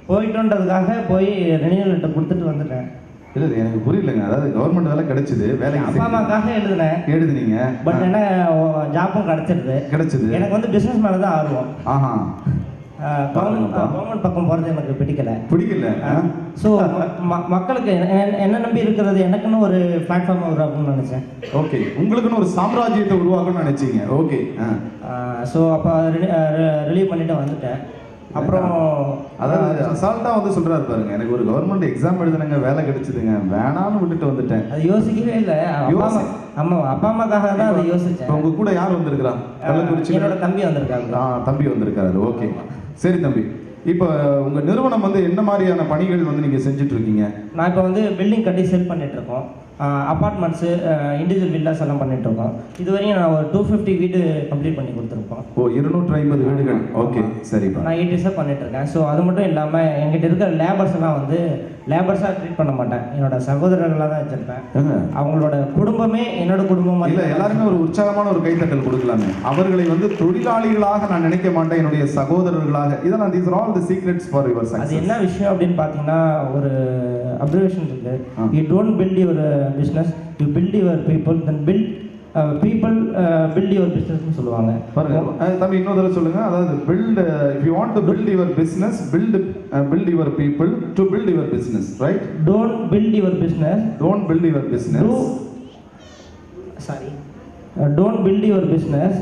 S7: போயிட்டோன்றதுக்காக போய் ரெனியூவல் லெட்டர் கொடுத்துட்டு வந்துட்டேன்.
S1: இல்லை எனக்கு புரியலங்க. அதாவது கவர்மெண்ட் வேலை கிடைச்சது, வேலை
S7: அப்பா அம்மாக்காக எழுதுனீங்க. பட் என்ன ஜாப்பும் கிடைச்சது. எனக்கு வந்து பிஸ்னஸ் மேலே தான் ஆர்வம். கவர்மெண்ட் பக்கம் போகிறது எனக்கு பிடிக்கல. ஸோ மக்களுக்கு என்ன நம்பி இருக்கிறது எனக்குன்னு ஒரு பிளாட்ஃபார்ம் உருவாக்கணும்னு நினச்சேன்.
S1: ஓகே, உங்களுக்குன்னு ஒரு சாம்ராஜ்யத்தை உருவாக்கணும்னு நினச்சிங்க. ஓகே.
S7: ஸோ அப்போ ரிலீவ் பண்ணிட்டு வந்துட்டேன். அப்புறம்
S1: அதாவது அசால்ட்டாக வந்து சொல்கிறாரு பாருங்க, எனக்கு ஒரு கவர்மெண்ட் எக்ஸாம் எழுதுனங்க, வேலை கிடைச்சிதுங்க, வேணான்னு விட்டுட்டு வந்துட்டேன்.
S7: அது யோசிக்கவே இல்லை. அப்பா அம்மாக்காக தான் அதை யோசிச்சேன்.
S1: உங்க கூட யார் வந்திருக்கிறா?
S7: என்னோட தம்பி வந்திருக்காங்க.
S1: தம்பி வந்திருக்காரு. ஓகே, சரி தம்பி. இப்போ உங்கள் நிறுவனம் வந்து என்ன மாதிரியான பணிகள் வந்து நீங்கள் செஞ்சுட்டு இருக்கீங்க?
S7: நான் இப்போ வந்து பில்டிங் கட்டி செல் பண்ணிகிட்ருக்கோம். அப்பார்ட்மெண்ட்ஸு, இண்டிவிஜுவல் வில்லாஸ் எல்லாம் பண்ணிகிட்ருக்கோம். இதுவரையும் நான் ஒரு 250 வீடு கம்ப்ளீட் பண்ணி கொடுத்துருக்கோம்.
S1: 250 வீடுகள். ஓகே, சரிப்பா.
S7: நான் 8 இயர்ஸாக பண்ணிகிட்ருக்கேன். ஸோ அது மட்டும் இல்லாமல் எங்கிட்ட இருக்கிற லேபர்ஸ் எல்லாம் வந்து லேபர்ஸாக ட்ரீட் பண்ண மாட்டேன். என்னோட சகோதரர்களாக தான் வச்சுருப்பேன். அவங்களோட குடும்பமே என்னோட குடும்பம்.
S1: இல்லை, எல்லாருமே ஒரு உற்சாகமான ஒரு கைத்தட்டல் கொடுக்கலாமே. அவர்களை வந்து தொழிலாளிகளாக நான் நினைக்க மாட்டேன், என்னுடைய சகோதரர்களாக. இதெல்லாம் these are all the secrets for your success.
S7: அது என்ன விஷயம் அப்படின்னு பார்த்தீங்கன்னா, ஒரு அப்சர்வேஷன் இருக்கு. You don't build your business, you build your people, then people build your business னு சொல்லுவாங்க.
S1: பாருங்க தம்பி, இன்னொரு தடவை சொல்லுங்க. அதாவது build, if you want to build your business, build your people to build your business, right?
S7: Don't build your business.
S1: Don't build your business.
S7: Don't build your business.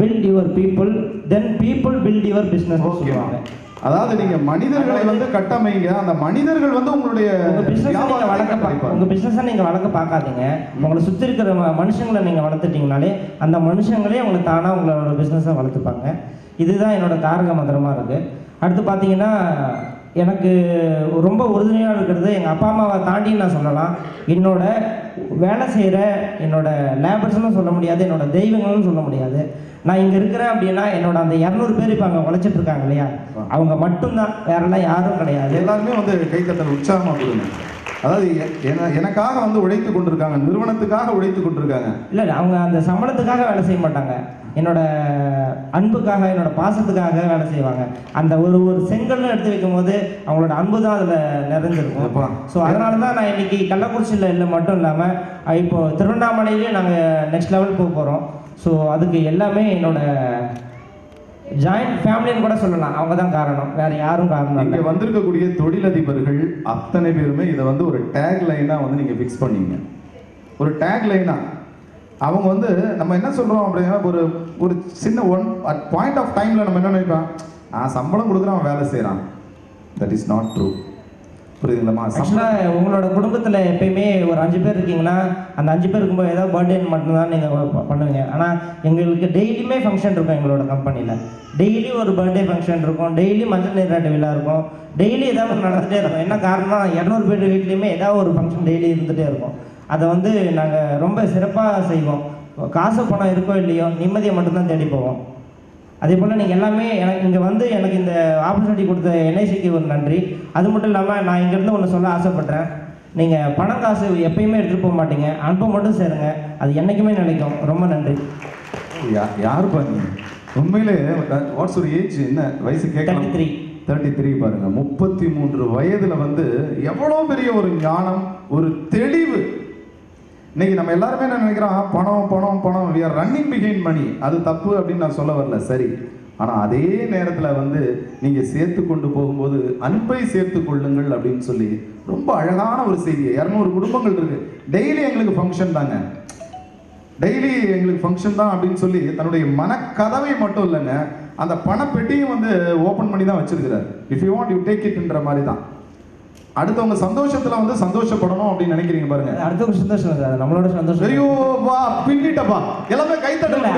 S7: Build your people, then people build your business னு சொல்லுவாங்க.
S1: அதாவது நீங்க மனிதர்களை வந்து கட்டமைங்க, அந்த மனிதர்கள் வந்து உங்களுடைய
S7: உங்க பிசினஸ் நீங்க வளர்க்க உங்க பிசினஸை நீங்க வளர்க்க பார்க்காதீங்க. உங்களை சுத்தி இருக்கிற மனுஷங்களை நீங்க வளர்த்துட்டீங்கனாலே அந்த மனுஷங்களே உங்களுக்கு தானா உங்களோட பிசினஸை வளர்த்துப்பாங்க. இதுதான் என்னோட தாரக மந்திரமா இருக்கு. அடுத்து பார்த்தீங்கன்னா எனக்கு ரொம்ப உறுதுணையாக இருக்கிறது எங்கள் அப்பா அம்மாவை தாண்டி நான் சொல்லலாம். என்னோட வேலை செய்கிற என்னோட லேபர்ஸ்னு சொல்ல முடியாது, என்னோட தெய்வங்கள்னு சொல்ல முடியாது. நான் இங்கே இருக்கிறேன் அப்படின்னா என்னோட அந்த 200 பேர் இப்போ அங்கே உழைச்சிட்டு இருக்காங்க இல்லையா, அவங்க மட்டும்தான், வேறெல்லாம் யாரும் கிடையாது.
S1: எல்லாருமே வந்து கைத்தட்டல் உற்சாகமாக கொடுங்க. அதாவது எனக்காக வந்து உழைத்து கொண்டிருக்காங்க, நிறுவனத்துக்காக உழைத்து கொண்டிருக்காங்க.
S7: இல்லை அவங்க அந்த சம்பளத்துக்காக வேலை செய்ய மாட்டாங்க, என்னோட அன்புக்காக என்னோட பாசத்துக்காக வேலை செய்வாங்க. அந்த ஒரு செங்கல்னு எடுத்து வைக்கும் போது அவங்களோட அன்பு தான் அதில் நிறைஞ்சிருக்கும். ஸோ அதனால தான் நான் இன்னைக்கு கள்ளக்குறிச்சியில் இல்லை மட்டும் இல்லாமல் இப்போ திருவண்ணாமலையிலேயே நாங்கள் நெக்ஸ்ட் லெவல் போக போகிறோம். ஸோ அதுக்கு எல்லாமே என்னோட ஜாயிண்ட் ஃபேமிலின்னு கூட சொல்லலாம், அவங்க தான் காரணம், வேற யாரும் காரணம்.
S1: இங்கே வந்திருக்கக்கூடிய தொழிலதிபர்கள் அத்தனை பேருமே இதை வந்து ஒரு டேக் லைனாக வந்து நீங்கள் ஃபிக்ஸ் பண்ணீங்க. ஒரு டேக் லைனாக அவங்க வந்து நம்ம என்ன சொல்கிறோம் அப்படின்னா, ஒரு சின்ன பாயிண்ட் ஆஃப் டைமில் நம்ம என்ன நினைப்போம், சம்பளம் கொடுக்குறோம் அவன் வேலை செய்கிறான். That is not true. புரியுதுங்களா?
S7: ஆக்சுவலாக உங்களோட குடும்பத்தில் எப்பயுமே ஒரு 5 பேர் இருக்கீங்கன்னா அந்த 5 பேர் இருக்கும்போது ஏதாவது பர்த்டே மட்டும்தான் நீங்கள் பண்ணுவீங்க. ஆனால் எங்களுக்கு டெய்லியுமே ஃபங்க்ஷன் இருக்கும் எங்களோட கம்பெனியில். டெய்லி ஒரு பர்த்டே ஃபங்க்ஷன் இருக்கும், டெய்லி மஞ்சள் நீராட்டு விழா இருக்கும், டெய்லி ஏதாவது நடந்துகிட்டே இருக்கும். என்ன காரணம், 200 பேர் வீட்லேயுமே ஏதாவது ஒரு ஃபங்க்ஷன் டெய்லி இருந்துகிட்டே இருக்கும். அதை வந்து நாங்கள் ரொம்ப சிறப்பாக செய்வோம். காசு பணம் இருக்கோ இல்லையோ நிம்மதியை மட்டும்தான் தேடி போவோம். அதே போல் நீங்கள் எல்லாமே எனக்கு இங்கே வந்து எனக்கு இந்த ஆப்பர்ச்சுனிட்டி கொடுத்த என்ஐசிக்கு ஒரு நன்றி. அது மட்டும் இல்லாமல் நான் இங்கேருந்து ஒன்று சொல்ல ஆசைப்பட்றேன். நீங்கள் பணம் காசு எப்பயுமே எடுத்துகிட்டு போக மாட்டீங்க, அன்பை மட்டும் சேருங்க, அது என்றைக்குமே நினைக்கும். ரொம்ப நன்றி.
S1: யார் பாருங்க உண்மையிலே வாட்ஸ் ஒரு ஏஜ், என்ன வயசு கேட்கலாம்? 33 பாருங்க. 33 வயதில் வந்து எவ்வளோ பெரிய ஒரு ஞானம், ஒரு தெளிவு. இன்னைக்கு நம்ம எல்லாருமே என்ன நினைக்கிறோம், பணம் பணம் பணம், we are running behind money. அது தப்பு அப்படின்னு நான் சொல்ல வரல, சரி. ஆனால் அதே நேரத்தில் வந்து நீங்கள் சேர்த்து கொண்டு போகும்போது அன்பை சேர்த்து கொள்ளுங்கள் அப்படின்னு சொல்லி ரொம்ப அழகான ஒரு செய்தி. 200 குடும்பங்கள் இருக்கு, டெய்லி எங்களுக்கு ஃபங்க்ஷன் தாங்க, டெய்லி எங்களுக்கு ஃபங்க்ஷன் தான் அப்படின்னு சொல்லி தன்னுடைய மனக்கதவை மட்டும் இல்லைங்க, அந்த பணப்பெட்டியும் வந்து ஓப்பன் பண்ணி தான் வச்சிருக்கிறார். If you want you take இட்ன்ற மாதிரி தான். அடுத்தவங்க சந்தோஷத்துல வந்து சந்தோஷப்படணும் அப்படின்னு நினைக்கிறீங்க பாருங்க.
S7: அடுத்தவங்க சந்தோஷம் சார், நம்மளோட சந்தோஷம்.
S1: ஐயோ வா பின்னிட்டப்பா, எல்லாமே கைத்தட்டல.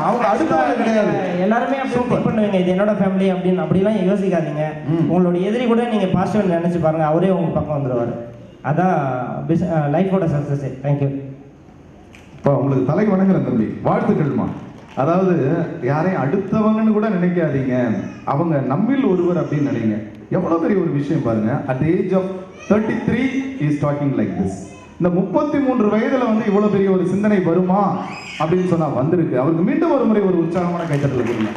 S1: அவங்க அடுத்தவங்க கிடையாது,
S7: எல்லாருமே அப்படி பண்ணுவீங்க, இது என்னோட ஃபேமிலி அப்படின்னு அப்படிலாம் யோசிக்காதீங்க. உங்களோட எதிரி கூட நீங்க பாசிட்டிவ் நினைச்சு பாருங்க, அவரே உங்க பக்கம் வந்துடுவார். அதான் லைஃபோட சக்சஸ். தேங்க்யூ.
S1: இப்போ உங்களுக்கு தலை வணங்குறேன் தம்பி, வாழ்த்துக்கள்மா. அதாவது யாரையும் அடுத்தவங்கன்னு கூட நினைக்காதீங்க, அவங்க நம்மில் ஒருவர் அப்படின்னு நினைங்க. எவ்வளவு பெரிய ஒரு விஷயம் பாருங்க. At the age of 33 is talking like this. இந்த 33 வயதுல வந்து இவ்வளவு பெரிய ஒரு சிந்தனை வருமா அப்படின்னு சொன்னா வந்திருக்கு. அவருக்கு மீண்டும் ஒரு முறை ஒரு உற்சாகமான கைத்தட்டல் கொடுங்க.